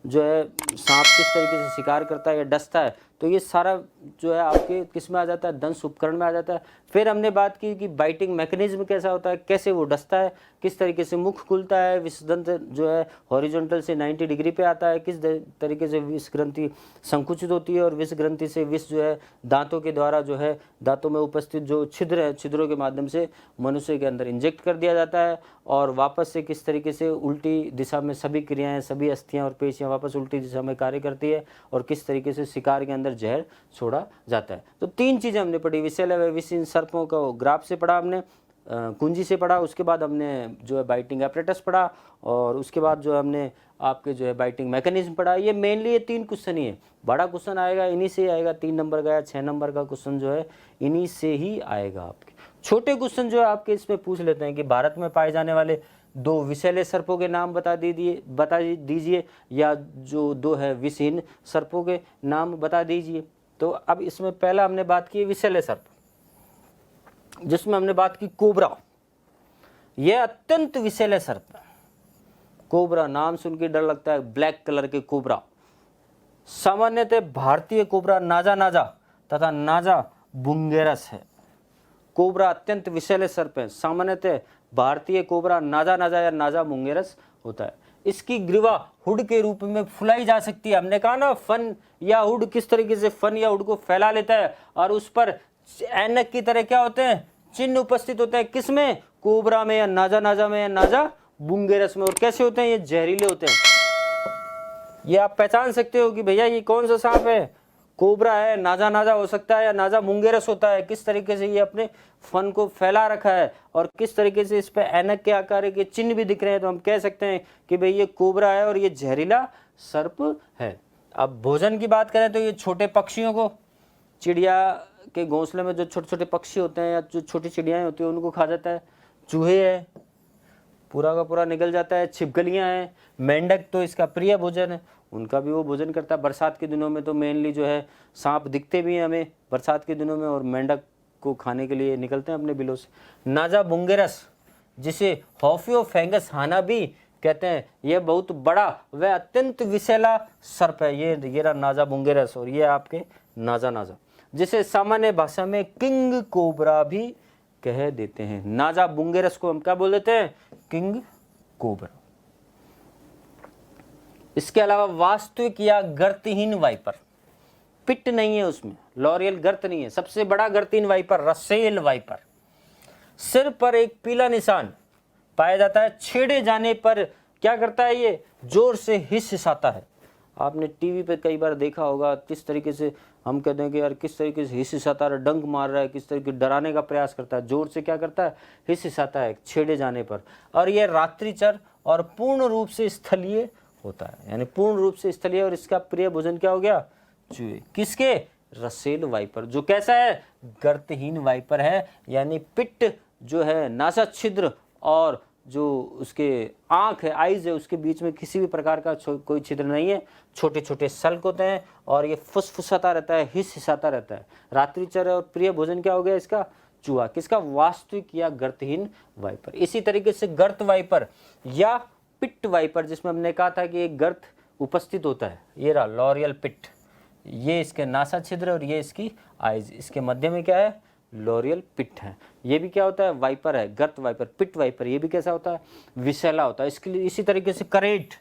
जो है सांप किस तरीके से शिकार करता है या डसता है, तो ये सारा जो है आपके किस में आ जाता है, दंश उपकरण में आ जाता है। फिर हमने बात की कि बाइटिंग मैकेनिज्म कैसा होता है, कैसे वो डसता है, किस तरीके से मुख खुलता है, विषदंत जो है हॉरिजॉन्टल से 90 डिग्री पे आता है, किस तरीके से विष ग्रंथि संकुचित होती है और विष ग्रंथि से विष जो है दांतों के द्वारा जो है दांतों में उपस्थित जो छिद्र है छिद्रों के माध्यम से मनुष्य के अंदर इंजेक्ट कर दिया जाता है और वापस से किस तरीके से उल्टी दिशा में सभी क्रियाएं, सभी अस्थियां और पेशियां वापस उल्टी दिशा में कार्य करती है और किस तरीके से शिकार के अंदर जहर छोड़ा जाता है। तो 3 चीजें हमने पढ़ी, विषैले व विषहीन सर्पों को ग्राफ से पढ़ा हमने, कुंजी से पढ़ा, उसके बाद हमने जो है बाइटिंग एपरेटस पढ़ा और उसके बाद जो हमने आपके जो है बाइटिंग मैकेनिज्म पढ़ा। ये मेनली ये 3 क्वेश्चन ही है। बड़ा क्वेश्चन आएगा इन्हीं से ही आएगा, 3 नंबर का या 6 नंबर का क्वेश्चन जो है इन्हीं से ही आएगा आपके। छोटे क्वेश्चन जो है आपके इसमें पूछ लेते हैं कि भारत में पाए जाने वाले 2 विषैले सर्पों के नाम बता दीजिए या जो 2 है विषहीन सर्पों के नाम बता दीजिए। तो अब इसमें पहला हमने बात की विषैले सर्प, जिसमें हमने बात की कोबरा। यह अत्यंत विषैले सर्प है। कोबरा नाम सुन के डर लगता है, ब्लैक कलर के कोबरा। सामान्यतः भारतीय कोबरा नाजा नाजा तथा नाजा बुंगेरस है। कोबरा अत्यंत विषैले सर्प है। सामान्यतः भारतीय कोबरा नाजा नाजा या नाजा मुंगेरस होता है। इसकी ग्रीवा हुड के रूप में फुलाई जा सकती है। हमने कहा ना फन या हुड किस तरीके से फन या हुड को फैला लेता है और उस पर ऐनक की तरह क्या होते हैं, चिन्ह उपस्थित होते हैं। किसमें, कोबरा में या नाजा नाजा में या नाजा बुंगेरस में। और कैसे होते हैं, ये जहरीले होते हैं। ये आप पहचान सकते हो कि भैया ये कौन सा सांप है, कोबरा है, नाजा नाजा हो सकता है या नाजा मुंगेरस होता है। किस तरीके से ये अपने फन को फैला रखा है और किस तरीके से इस पे ऐनक के आकार के चिन्ह भी दिख रहे हैं, तो हम कह सकते हैं कि भाई ये कोबरा है और ये जहरीला सर्प है। अब भोजन की बात करें तो ये छोटे पक्षियों को, चिड़िया के घोंसले में जो छोटे छोटे पक्षी होते हैं या जो छोटी चिड़ियाएं होती है उनको खा जाता है। चूहे है, पूरा का पूरा निगल जाता है। छिपकलियां हैं, मेंढक तो इसका प्रिय भोजन है, उनका भी वो भोजन करता है। बरसात के दिनों में तो मेनली जो है सांप दिखते भी हैं हमें बरसात के दिनों में और मेंढक को खाने के लिए निकलते हैं अपने बिलों से। नाजा बुंगेरस, जिसे हॉफियोफैंगस हाना भी कहते हैं, यह बहुत बड़ा व अत्यंत विषैला सर्प है। ये रहा नाजा बुंगेरस और ये आपके नाजा नाजा, जिसे सामान्य भाषा में किंग कोबरा भी कह देते हैं। नाजा बुंगेरस को हम क्या बोल देते हैं, किंग कोबरा। इसके अलावा वास्तविक या गर्तहीन वाइपर, पिट नहीं है उसमें, लॉरियल गर्त नहीं है। सबसे बड़ा गर्तहीन वाइपर रसेल वाइपर, सिर पर एक पीला निशान पाया जाता है। छेड़े जाने पर क्या करता है, ये जोर से हिसहिसाता है। आपने टीवी पे कई बार देखा होगा किस तरीके से हम कहते हैं कि यार किस तरीके से हिसहिसाता है, डंक मार रहा है, किस तरीके डराने का प्रयास करता है। जोर से क्या करता है, हिसहिसाता है छेड़े जाने पर। और यह रात्रिचर और पूर्ण रूप से स्थलीय होता है, यानी पूर्ण रूप से स्थलीय। और इसका प्रिय भोजन क्या हो गया, चूहे। किसके, रसेल वाइपर, जो कैसा है, गर्तहीन वाइपर है। यानी पिट जो है, नासा छिद्र और जो उसके आंख है, आइज है, उसके बीच में किसी भी प्रकार का कोई छिद्र नहीं है। छोटे छोटे सल्क होते हैं और ये फुसफुसाता रहता है, हिसहिसाता रहता है। रात्रिचर और प्रिय भोजन क्या हो गया इसका, चूहा। किसका, वास्तविक या गर्तहीन वाइपर। इसी तरीके से गर्त वाइपर या पिट वाइपर, जिसमें हमने कहा था कि एक गर्त उपस्थित होता है। ये रहा लॉरियल पिट, ये इसके नासा छिद्र और ये इसकी आइज, इसके मध्य में क्या है, लॉरियल पिट है। ये भी क्या होता है, वाइपर है, गर्त वाइपर, पिट वाइपर। ये भी कैसा होता है, विषैला होता है। इसके लिए इसी तरीके से करेट,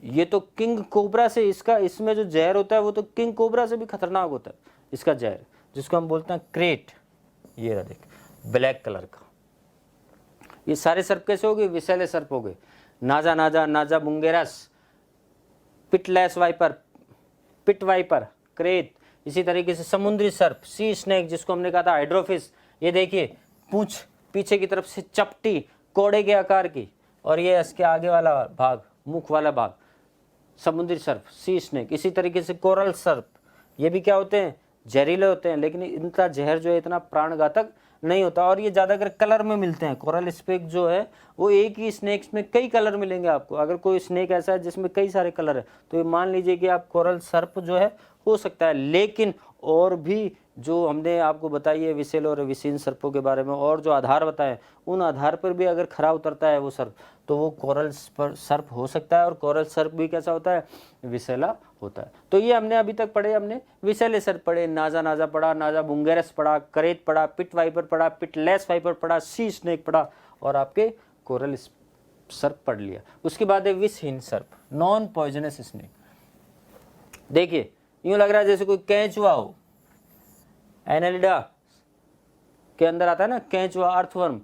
ये तो किंग कोबरा से, इसका इसमें जो जहर होता है वो तो किंग कोबरा से भी खतरनाक होता है इसका जहर, जिसको हम बोलते हैं क्रेट। ये रहा देख, ब्लैक कलर का। ये सारे सर्प कैसे हो गए, विषैले सर्प हो गए। Naja naja, naja bungarus, pitless viper, pit viper, krait. इसी तरीके से समुद्री सर्प, सी स्नेक, जिसको हमने कहा था हाइड्रोफिस। ये देखिए पूंछ पीछे की तरफ से चपटी, कोड़े के आकार की, और ये इसके आगे वाला भाग, मुख वाला भाग, समुद्री सर्प, सी स्नेक। इसी तरीके से कोरल सर्प, ये भी क्या होते हैं, जहरीले होते हैं, लेकिन इनका जहर जो है इतना प्राणघातक नहीं होता, और ये ज़्यादातर कलर में मिलते हैं। कोरल स्नेक जो है वो एक ही स्नेक्स में कई कलर मिलेंगे आपको। अगर कोई स्नेक ऐसा है जिसमें कई सारे कलर है, तो ये मान लीजिए कि आप कोरल सर्प जो है हो सकता है। लेकिन और भी जो हमने आपको बताई है विषैले और विषीन सर्पों के बारे में, और जो आधार बताए, उन आधार पर भी अगर खरा उतरता है वो सर्प, तो वो कोरल सर्प हो सकता है। और कोरल सर्प भी कैसा होता है, विषैला होता है। तो ये हमने अभी तक पढ़े, हमने विषैले सर्प पढ़े, नाजा नाजा पढ़ा, नाजा बुंगेरस पढ़ा, करेत पढ़ा, पिट वाइपर पढ़ा, पिटलेस वाइपर पढ़ा, सी स्नेक पढ़ा, और आपके कोरल सर्प पढ़ लिया। उसके बाद है विषहीन सर्प, नॉन पॉइजनस स्नेक। देखिए यूं लग रहा है जैसे कोई केंचुआ हो, एनालिडा के अंदर आता है ना केंचुआ, अर्थवर्म,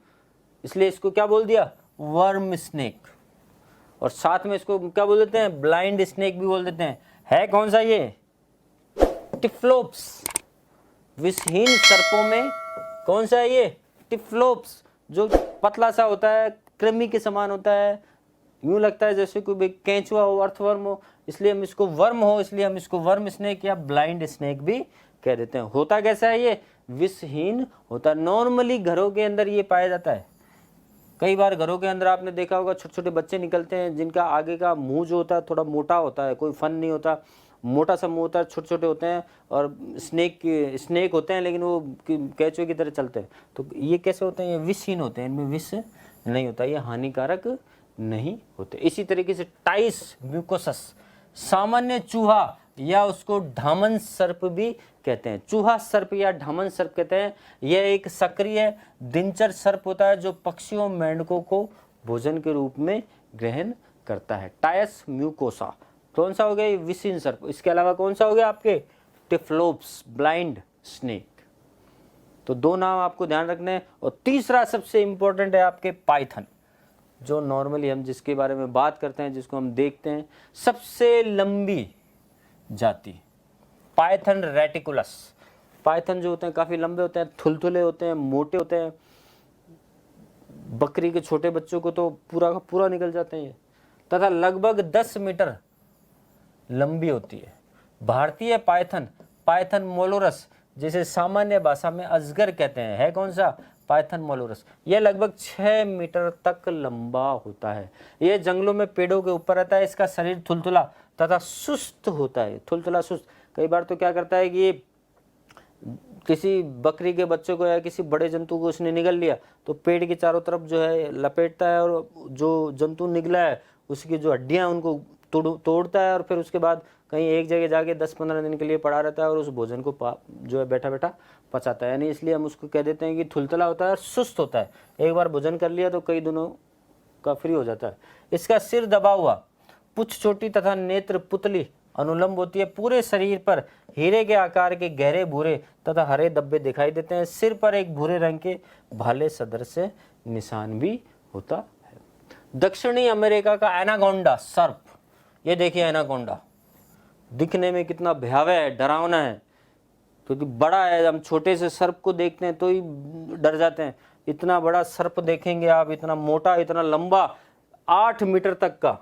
इसलिए इसको क्या बोल दिया, वर्म स्नेक। और साथ में इसको क्या बोल देते हैं, ब्लाइंड स्नेक भी बोल देते हैं। है कौन सा ये, टिफ्लोप्स। विषहीन सर्पों में कौन सा है ये, टिफ्लोप्स, जो पतला सा होता है, कृमि के समान होता है, यूं लगता है जैसे कोई केंचुआ हो, अर्थवर्म हो, इसलिए हम इसको वर्म हो, इसलिए हम इसको वर्म स्नेक या ब्लाइंड स्नेक भी कह देते हैं। होता कैसा है, ये विषहीन होता है। नॉर्मली घरों के अंदर ये पाया जाता है। कई बार घरों के अंदर आपने देखा होगा छोटे छोटे बच्चे निकलते हैं जिनका आगे का मुंह जो होता है थोड़ा मोटा होता है, कोई फन नहीं होता, मोटा सा मुंह होता है, छोटे छोटे होते हैं, और स्नेक होते हैं, लेकिन वो केंचुए की तरह चलते हैं। तो ये कैसे होते हैं, ये विषहीन होते हैं, इनमें विष नहीं होता, ये हानिकारक नहीं होते। इसी तरीके से टाइस म्यूकोसस, सामान्य चूहा या उसको ढामन सर्प भी कहते हैं। चूहा सर्प या ढामन सर्प कहते हैं। यह एक सक्रिय दिनचर सर्प होता है जो पक्षियों, मेंढकों को भोजन के रूप में ग्रहण करता है। टायस म्यूकोसा कौन सा हो गया, विषहीन सर्प। इसके अलावा कौन सा हो गया आपके, टिफ्लोप्स, ब्लाइंड स्नेक। तो दो नाम आपको ध्यान रखने हैं। और तीसरा सबसे इंपॉर्टेंट है आपके पाइथन, जो नॉर्मली हम जिसके बारे में बात करते हैं, जिसको हम देखते हैं, सबसे लंबी जाति पाइथन रेटिकुलस। पाइथन जो होते हैं काफी लंबे होते हैं, थुलथुले होते हैं, मोटे होते हैं। बकरी के छोटे बच्चों को तो पूरा का पूरा निकल जाते हैं, तथा लगभग 10 मीटर लंबी होती है। भारतीय पाइथन, पाइथन मोलोरस, जिसे सामान्य भाषा में अजगर कहते हैं, है कौन सा, पाइथन मोलोरस। यह लगभग 6 मीटर तक लंबा होता है। यह जंगलों में पेड़ों के ऊपर रहता है। इसका शरीर थुलथुला तथा सुस्त होता है, थुलथुला सुस्त। कई बार तो क्या करता है कि ये किसी बकरी के बच्चे को या किसी बड़े जंतु को उसने निगल लिया, तो पेड़ के चारों तरफ जो है लपेटता है, और जो जंतु निगला है उसकी जो हड्डियां उनको तोड़ता है, और फिर उसके बाद कहीं एक जगह जाके 10-15 दिन के लिए पड़ा रहता है, और उस भोजन को जो है बैठा बैठा पचाता है। यानी इसलिए हम उसको कह देते हैं कि थुलथुला होता है और सुस्त होता है। एक बार भोजन कर लिया तो कई दिनों का फ्री हो जाता है। इसका सिर दबा हुआ, पुच्छ छोटी तथा नेत्र पुतली अनुलंब होती है। पूरे शरीर पर हीरे के आकार के गहरे भूरे तथा हरे धब्बे दिखाई देते हैं। सिर पर एक भूरे रंग के भाले सदृश निशान भी होता है। दक्षिणी अमेरिका का एनाकोंडा सर्प, ये देखिए एनाकोंडा दिखने में कितना भयावह है, डरावना है, क्योंकि बड़ा है। हम छोटे से सर्प को देखते हैं तो ही डर जाते हैं। इतना बड़ा सर्प देखेंगे आप, इतना मोटा, इतना लंबा, 8 मीटर तक का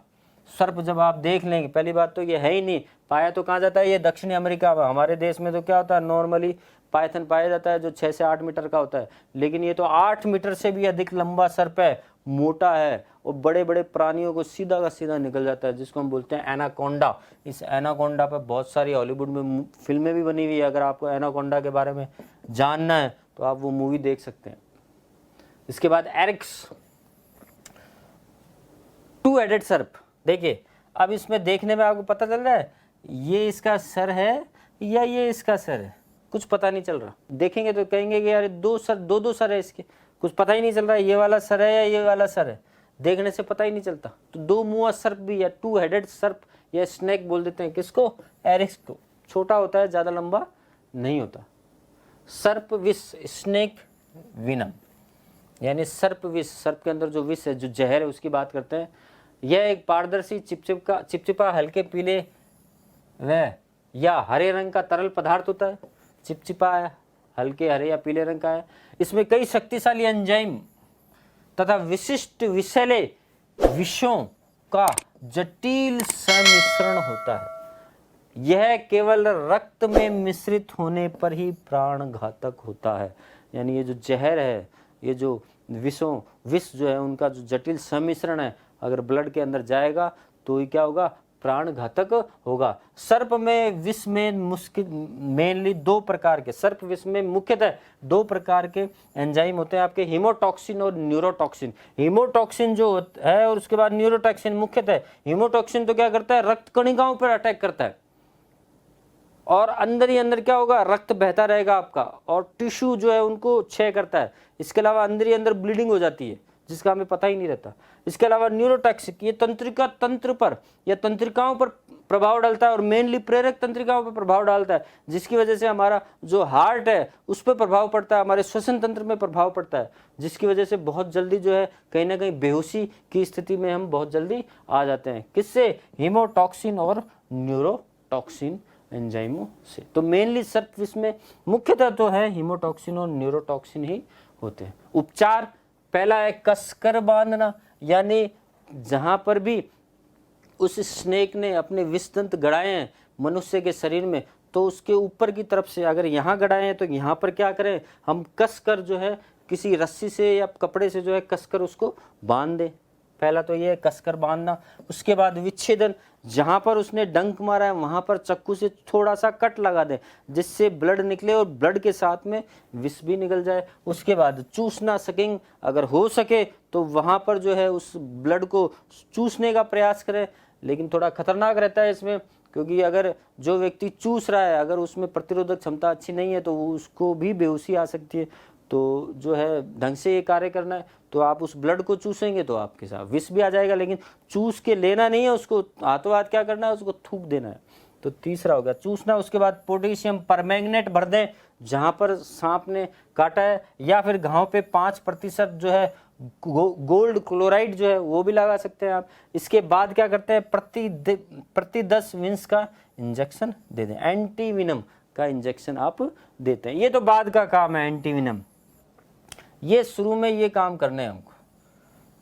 सर्प जब आप देख लेंगे, पहली बात तो ये है ही नहीं, पाया तो कहाँ जाता है, ये दक्षिणी अमेरिका में। हमारे देश में तो क्या होता है, नॉर्मली पाइथन पाया जाता है जो 6 से 8 मीटर का होता है, लेकिन ये तो 8 मीटर से भी अधिक लंबा सर्प है, मोटा है, और बड़े बड़े प्राणियों को सीधा का सीधा निकल जाता है, जिसको हम बोलते हैं एनाकोंडा। इस एनाकोंडा पर बहुत सारी हॉलीवुड में फिल्में भी बनी हुई है। अगर आपको एनाकोंडा के बारे में जानना है तो आप वो मूवी देख सकते हैं। इसके बाद एरिक्स, 2 हेडेड सर्प। देखिए अब इसमें देखने में आपको पता चल रहा है ये इसका सर है या ये इसका सर है, कुछ पता नहीं चल रहा। देखेंगे तो कहेंगे कि यार दो सर है इसके, कुछ पता ही नहीं चल रहा है ये वाला सर है या ये वाला सर है, देखने से पता ही नहीं चलता। तो दो मुंहा सर्प भी या टू हेडेड सर्प या स्नेक बोल देते हैं किसको, एरिक्स को। छोटा होता है, ज़्यादा लंबा नहीं होता। सर्प विष, स्नेक विनम, यानी सर्प विष, सर्प के अंदर जो विष है, जो जहर है, उसकी बात करते हैं। यह एक पारदर्शी चिपचिपा हल्के पीले व या हरे रंग का तरल पदार्थ होता है। चिपचिपा है, हल्के हरे या पीले रंग का है। इसमें कई शक्तिशाली एंजाइम तथा विशिष्ट विषैले विषों का जटिल सम्मिश्रण होता है। यह केवल रक्त में मिश्रित होने पर ही प्राण घातक होता है। यानी ये जो जहर है, ये जो विष जो है, उनका जो जटिल सम्मिश्रण है, अगर ब्लड के अंदर जाएगा तो ये क्या होगा, प्राण घातक होगा। सर्प में विष में मेनली दो प्रकार के, सर्प विष में मुख्यतः दो प्रकार के एंजाइम होते हैं आपके, हीमोटॉक्सिन और न्यूरोटॉक्सिन। हीमोटॉक्सिन जो है और उसके बाद न्यूरोटॉक्सिन। मुख्यतः हीमोटॉक्सिन तो क्या करता है, रक्त कणिकाओं पर अटैक करता है और अंदर ही अंदर क्या होगा, रक्त बहता रहेगा आपका और टिश्यू जो है उनको क्षय करता है। इसके अलावा अंदर ही अंदर ब्लीडिंग हो जाती है जिसका हमें पता ही नहीं रहता। इसके अलावा न्यूरोटॉक्सिक, ये तंत्रिका तंत्र पर या तंत्रिकाओं पर प्रभाव डालता है और मेनली प्रेरक तंत्रिकाओं पर प्रभाव डालता है, जिसकी वजह से हमारा जो हार्ट है उस पर प्रभाव पड़ता है, हमारे श्वसन तंत्र में प्रभाव पड़ता है, जिसकी वजह से बहुत जल्दी जो है कहीं ना कहीं बेहोशी की स्थिति में हम बहुत जल्दी आ जाते हैं। किससे, हीमोटॉक्सिन और न्यूरोटॉक्सिन एंजाइमों से। तो मेनली सर्प विष में मुख्यतः तो है हीमोटॉक्सिन और न्यूरोटॉक्सिन ही होते हैं। उपचार, पहला है कसकर बांधना, यानी जहां पर भी उस स्नेक ने अपने विषदंत गड़ाए हैं मनुष्य के शरीर में, तो उसके ऊपर की तरफ से अगर यहाँ गड़ाए हैं तो यहाँ पर क्या करें, हम कसकर जो है किसी रस्सी से या कपड़े से जो है कसकर उसको बांध दें। पहला तो ये है कसकर बांधना। उसके बाद विच्छेदन, जहाँ पर उसने डंक मारा है वहाँ पर चक्कू से थोड़ा सा कट लगा दें जिससे ब्लड निकले और ब्लड के साथ में विष भी निकल जाए। उसके बाद चूसना, सकिंग, अगर हो सके तो वहाँ पर जो है उस ब्लड को चूसने का प्रयास करें, लेकिन थोड़ा खतरनाक रहता है इसमें, क्योंकि अगर जो व्यक्ति चूस रहा है अगर उसमें प्रतिरोधक क्षमता अच्छी नहीं है तो उसको भी बेहोशी आ सकती है। तो जो है ढंग से ये कार्य करना है, तो आप उस ब्लड को चूसेंगे तो आपके साथ विष भी आ जाएगा, लेकिन चूस के लेना नहीं है उसको, हाथों हाथ क्या करना है, उसको थूक देना है। तो तीसरा हो गया चूसना। उसके बाद पोटेशियम परमैंगनेट भर दें जहाँ पर सांप ने काटा है, या फिर घाव पे 5% जो है गोल्ड क्लोराइड जो है वो भी लगा सकते हैं आप। इसके बाद क्या करते हैं, प्रति 10 विंस का इंजेक्शन दे दें, एंटीविनम का इंजेक्शन आप देते हैं। ये तो बाद का काम है एंटीविनम, ये शुरू में ये काम करने हैं हमको,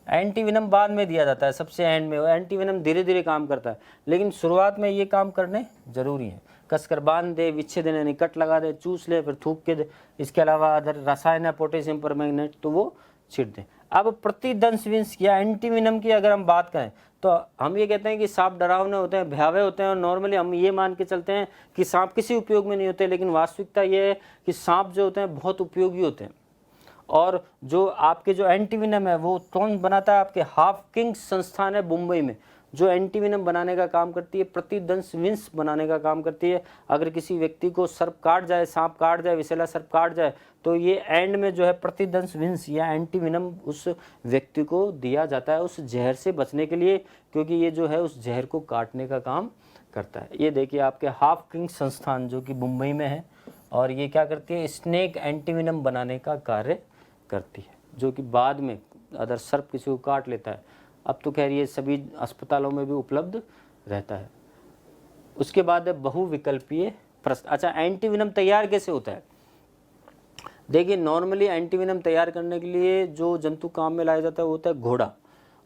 एंटीविनम बाद में दिया जाता है, सबसे एंड में। एंटीविनम धीरे धीरे काम करता है, लेकिन शुरुआत में ये काम करने जरूरी है। कसकर बांध दे, विच्छेदन यानी कट लगा दे, चूस ले, फिर थूक के दे। इसके अलावा अदर रसायन है पोटेशियम परमैंगनेट, तो वो छिड़ दें। अब प्रति 10 विंस या एंटीविनम की अगर हम बात करें तो हम ये कहते हैं कि सांप डरावने होते हैं, भयावह होते हैं, और नॉर्मली हम ये मान के चलते हैं कि सांप किसी उपयोग में नहीं होते, लेकिन वास्तविकता ये है कि सांप जो होते हैं बहुत उपयोगी होते हैं। और जो आपके जो एंटीविनम है वो कौन बनाता है, आपके हाफकिंस संस्थान है मुंबई में, जो एंटीविनम बनाने का काम करती है, प्रति 10 विंस बनाने का काम करती है। अगर किसी व्यक्ति को सर्प काट जाए, सांप काट जाए, विषैला सर्प काट जाए, तो ये एंड में जो है प्रति 10 विंस या एंटीविनम उस व्यक्ति को दिया जाता है उस जहर से बचने के लिए, क्योंकि ये जो है उस जहर को काटने का काम करता है। ये देखिए आपके हाफकिंस संस्थान जो कि मुंबई में है, और ये क्या करती है, स्नेक एंटीविनम बनाने का कार्य करती है, जो कि बाद में अगर सर्प किसी को काट लेता है, अब तो खैर ये सभी अस्पतालों में भी उपलब्ध रहता है। उसके बाद है बहुविकल्पीय प्रश्न। अच्छा, एंटीविनम तैयार कैसे होता है? देखिए नॉर्मली एंटीविनम तैयार करने के लिए जो जंतु काम में लाया जाता है वो होता है घोड़ा।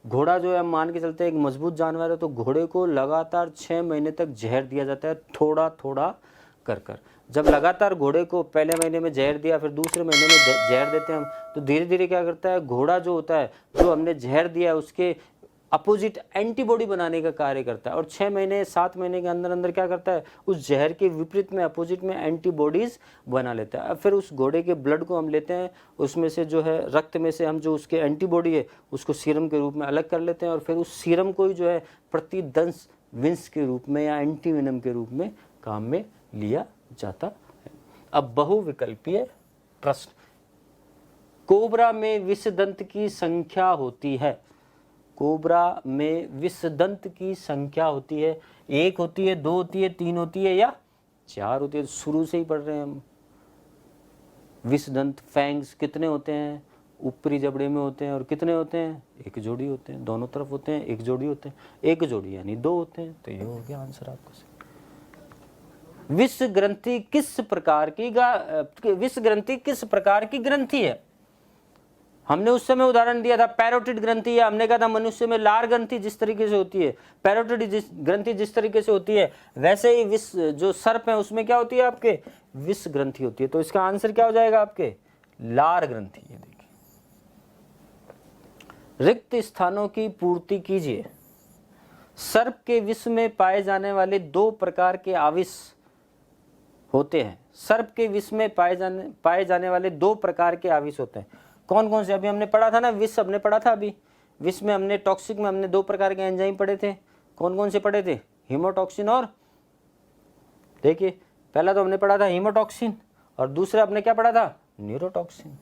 घोड़ा जो है हम मान के चलते हैं एक मजबूत जानवर है, तो घोड़े को लगातार 6 महीने तक जहर दिया जाता है, थोड़ा थोड़ा कर कर। जब लगातार घोड़े को पहले महीने में जहर दिया, फिर दूसरे महीने में जहर देते हैं हम, तो धीरे धीरे क्या करता है, घोड़ा जो होता है, जो हमने जहर दिया है उसके अपोजिट एंटीबॉडी बनाने का कार्य करता है, और 6 महीने 7 महीने के अंदर अंदर क्या करता है, उस जहर के विपरीत में अपोजिट में एंटीबॉडीज बना लेता है। अब फिर उस घोड़े के ब्लड को हम लेते हैं, उसमें से जो है रक्त में से हम जो उसके एंटीबॉडी है उसको सीरम के रूप में अलग कर लेते हैं, और फिर उस सीरम को ही जो है प्रति विंस के रूप में या एंटीवेनम के रूप में काम में लिया जाता है। अब बहुविकल्पीय प्रश्न, कोबरा में विषदंत की संख्या होती है, कोबरा में विषदंत की संख्या होती है, 1 होती है, 2 होती है, 3 होती है या 4 होती है। शुरू से ही पढ़ रहे हैं हम। विषदंत फैंग्स कितने होते हैं, ऊपरी जबड़े में होते हैं, और कितने होते हैं, एक जोड़ी होते हैं, दोनों तरफ होते हैं, एक जोड़ी होते हैं, एक जोड़ी यानी 2 होते हैं। तो ये हो गया आंसर आपका। विष ग्रंथि किस प्रकार की ग्रंथि है? हमने उस समय उदाहरण दिया था पैरोटिड ग्रंथि, या हमने कहा था मनुष्य में लार ग्रंथि जिस तरीके से होती है, पैरोटिड ग्रंथि जिस तरीके से होती है, वैसे ही विष जो सर्प है उसमें क्या होती है आपके, विष ग्रंथि होती है। तो इसका आंसर क्या हो जाएगा आपके, लार ग्रंथि। ये देखिए, रिक्त स्थानों की पूर्ति कीजिए। सर्प के विष में पाए जाने वाले 2 प्रकार के आविष होते हैं। सर्प के विष में पाए जाने वाले 2 प्रकार के आविष होते हैं। कौन कौन से? अभी हमने पढ़ा था ना, विष हमने पढ़ा था। अभी विष में हमने टॉक्सिक में हमने 2 प्रकार के एंजाइम पढ़े थे। कौन कौन से पढ़े थे? हीमोटॉक्सिन और, देखिए पहला तो हमने पढ़ा था हीमोटॉक्सिन, और दूसरा हमने क्या पढ़ा था, न्यूरोटॉक्सिन।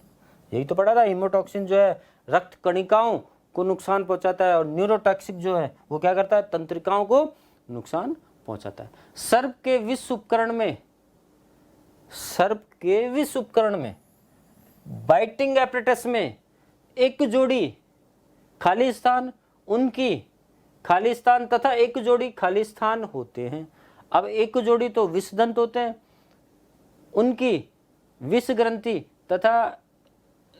यही तो पढ़ा था। हीमोटॉक्सिन जो है रक्त कणिकाओं को नुकसान पहुंचाता है, और न्यूरोटॉक्सिक जो है वो क्या करता है, तंत्रिकाओं को नुकसान पहुंचाता है। सर्प के विष उपकरण में बाइटिंग एपरेटस में एक जोड़ी खाली स्थान, उनकी खाली स्थान तथा एक जोड़ी खाली स्थान होते हैं। अब एक जोड़ी तो विषदंत होते हैं, उनकी विष ग्रंथि तथा,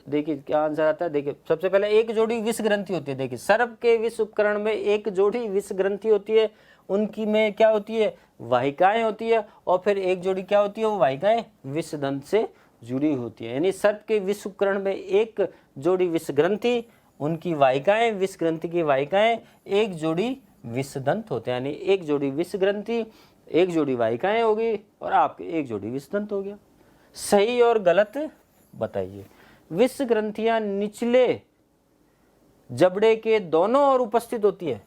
देखिए क्या आंसर आता है। देखिए सबसे पहले एक जोड़ी विष ग्रंथि होती है। देखिए सर्प के विष उपकरण में एक जोड़ी विष ग्रंथि होती है, उनकी में क्या होती है, वाहिकाएं होती है, और फिर एक जोड़ी क्या होती है, वो वाहिकाएं विषदंत से जुड़ी होती है। यानी सर्प के विष उपकरण में एक जोड़ी विष ग्रंथि, उनकी वाहिकाएं, विष ग्रंथि की वाहिकाएं, एक जोड़ी विषदंत होते हैं। यानी एक जोड़ी विष ग्रंथि, एक जोड़ी वाहिकाएं होगी, और आपके एक जोड़ी विषदंत हो गया। सही और गलत बताइए। विष ग्रंथियां निचले जबड़े के दोनों ओर उपस्थित होती है।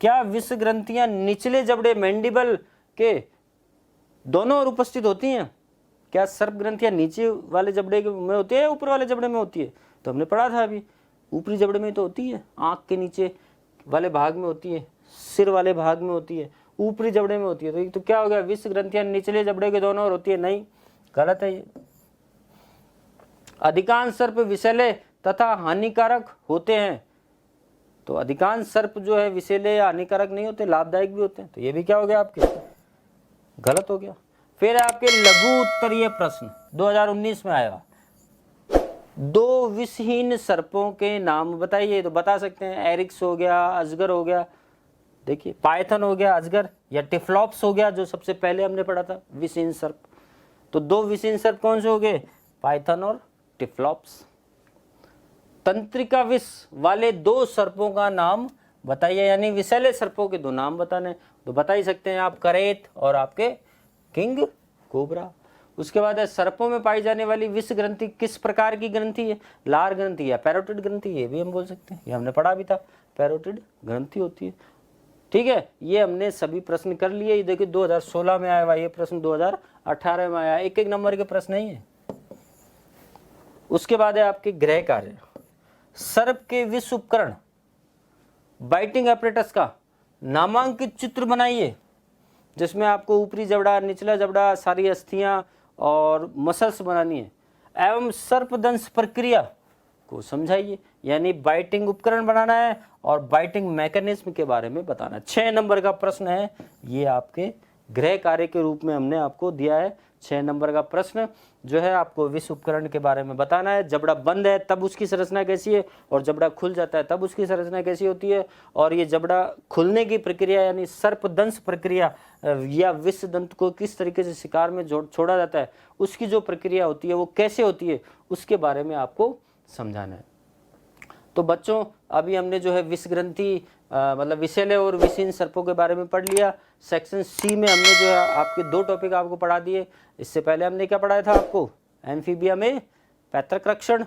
क्या विष ग्रंथियां निचले जबड़े मैंडिबल के दोनों ओर उपस्थित होती हैं? क्या सर्प ग्रंथियां नीचे वाले जबड़े में होती है या ऊपर वाले जबड़े में होती है? तो हमने पढ़ा था अभी, ऊपरी जबड़े में तो होती है, आंख के नीचे वाले भाग में होती है, सिर वाले भाग में होती है, ऊपरी जबड़े में होती है। तो क्या हो गया, विष ग्रंथियां निचले जबड़े के दोनों ओर होती है? नहीं, गलत है ये। अधिकांश सर्प विषैले तथा हानिकारक होते हैं। तो अधिकांश सर्प जो है विषैले या हानिकारक नहीं होते, लाभदायक भी होते हैं। तो ये भी क्या हो गया आपके, गलत हो गया। फिर आपके लघु उत्तरीय प्रश्न 2019 में आएगा, 2 विषहीन सर्पों के नाम बताइए। तो बता सकते हैं, एरिक्स हो गया, अजगर हो गया, देखिए पाइथन हो गया अजगर, या टिफ्लॉप्स हो गया जो सबसे पहले हमने पढ़ा था विषहीन सर्प। तो 2 विषहीन सर्प कौन से हो गए, पाइथन और टिफ्लॉप्स। तंत्रिका विष वाले 2 सर्पों का नाम बताइए, यानी विषैले सर्पों के 2 नाम बताने। तो बता ही सकते हैं आप, करेत और आपके किंग कोबरा। उसके बाद है, सर्पों में पाई जाने वाली विष ग्रंथि किस प्रकार की ग्रंथि है, लार ग्रंथि या पैरोटिड ग्रंथि? ये भी हम बोल सकते हैं, ये हमने पढ़ा भी था, पैरोटिड ग्रंथि होती है। ठीक है, ये हमने सभी प्रश्न कर लिए। ये देखिए 2016 में आया हुआ ये प्रश्न, 2018 में आया, एक एक नंबर के प्रश्न नहीं है। उसके बाद है आपके गृह कार्य। सर्प के विष उपकरण बाइटिंग एपरेटस का नामांकित चित्र बनाइए, जिसमें आपको ऊपरी जबड़ा, निचला जबड़ा, सारी अस्थियां और मसल्स बनानी है, एवं सर्पदंश प्रक्रिया को समझाइए। यानी बाइटिंग उपकरण बनाना है और बाइटिंग मैकेनिज्म के बारे में बताना है। 6 नंबर का प्रश्न है ये, आपके गृह कार्य के रूप में हमने आपको दिया है। 6 नंबर का प्रश्न जो है आपको विष उपकरण के बारे में बताना है। जबड़ा बंद है तब उसकी संरचना कैसी है, और जबड़ा खुल जाता है तब उसकी संरचना कैसी होती है, और ये जबड़ा खुलने की प्रक्रिया यानी सर्पदंश प्रक्रिया या विष दंत को किस तरीके से शिकार में छोड़ा जाता है, उसकी जो प्रक्रिया होती है वो कैसे होती है, उसके बारे में आपको समझाना है। तो बच्चों अभी हमने जो है विष ग्रंथि मतलब विषैले और विषहीन सर्पों के बारे में पढ़ लिया। सेक्शन सी में हमने जो है आपके 2 टॉपिक आपको पढ़ा दिए। इससे पहले हमने क्या पढ़ाया था आपको, एम्फीबिया में पैतृक रक्षण,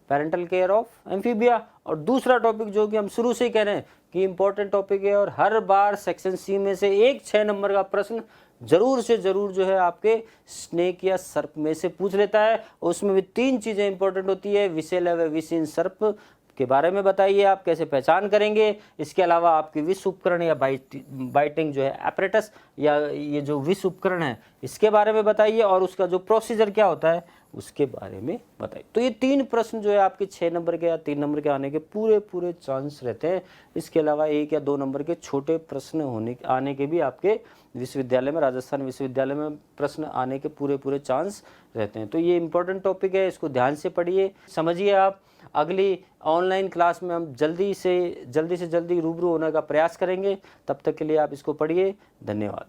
पेरेंटल केयर ऑफ एम्फीबिया। और दूसरा टॉपिक जो कि हम शुरू से ही कह रहे हैं कि इम्पोर्टेंट टॉपिक है और हर बार सेक्शन सी में से एक 6 नंबर का प्रश्न जरूर से जरूर जो है आपके स्नेक या सर्प में से पूछ लेता है। उसमें भी 3 चीज़ें इंपॉर्टेंट होती है, विसेल व विसिन सर्प के बारे में बताइए, आप कैसे पहचान करेंगे। इसके अलावा आपकी विष उपकरण या बाइटिंग जो है एपरेटस या ये जो विष उपकरण है इसके बारे में बताइए, और उसका जो प्रोसीजर क्या होता है उसके बारे में बताइए। तो ये 3 प्रश्न जो है आपके 6 नंबर के या 3 नंबर के आने के पूरे चांस रहते हैं। इसके अलावा 1 या 2 नंबर के छोटे प्रश्न आने के भी आपके विश्वविद्यालय में, राजस्थान विश्वविद्यालय में प्रश्न आने के पूरे चांस रहते हैं। तो ये इंपॉर्टेंट टॉपिक है, इसको ध्यान से पढ़िए, समझिए। आप अगली ऑनलाइन क्लास में हम जल्दी से जल्दी रूबरू होने का प्रयास करेंगे। तब तक के लिए आप इसको पढ़िए। धन्यवाद।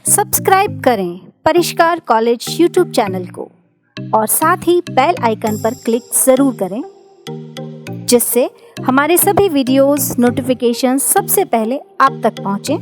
सब्सक्राइब करें परिष्कार कॉलेज यूट्यूब चैनल को और साथ ही बेल आइकन पर क्लिक जरूर करें, जिससे हमारे सभी वीडियोस नोटिफिकेशन सबसे पहले आप तक पहुंचे।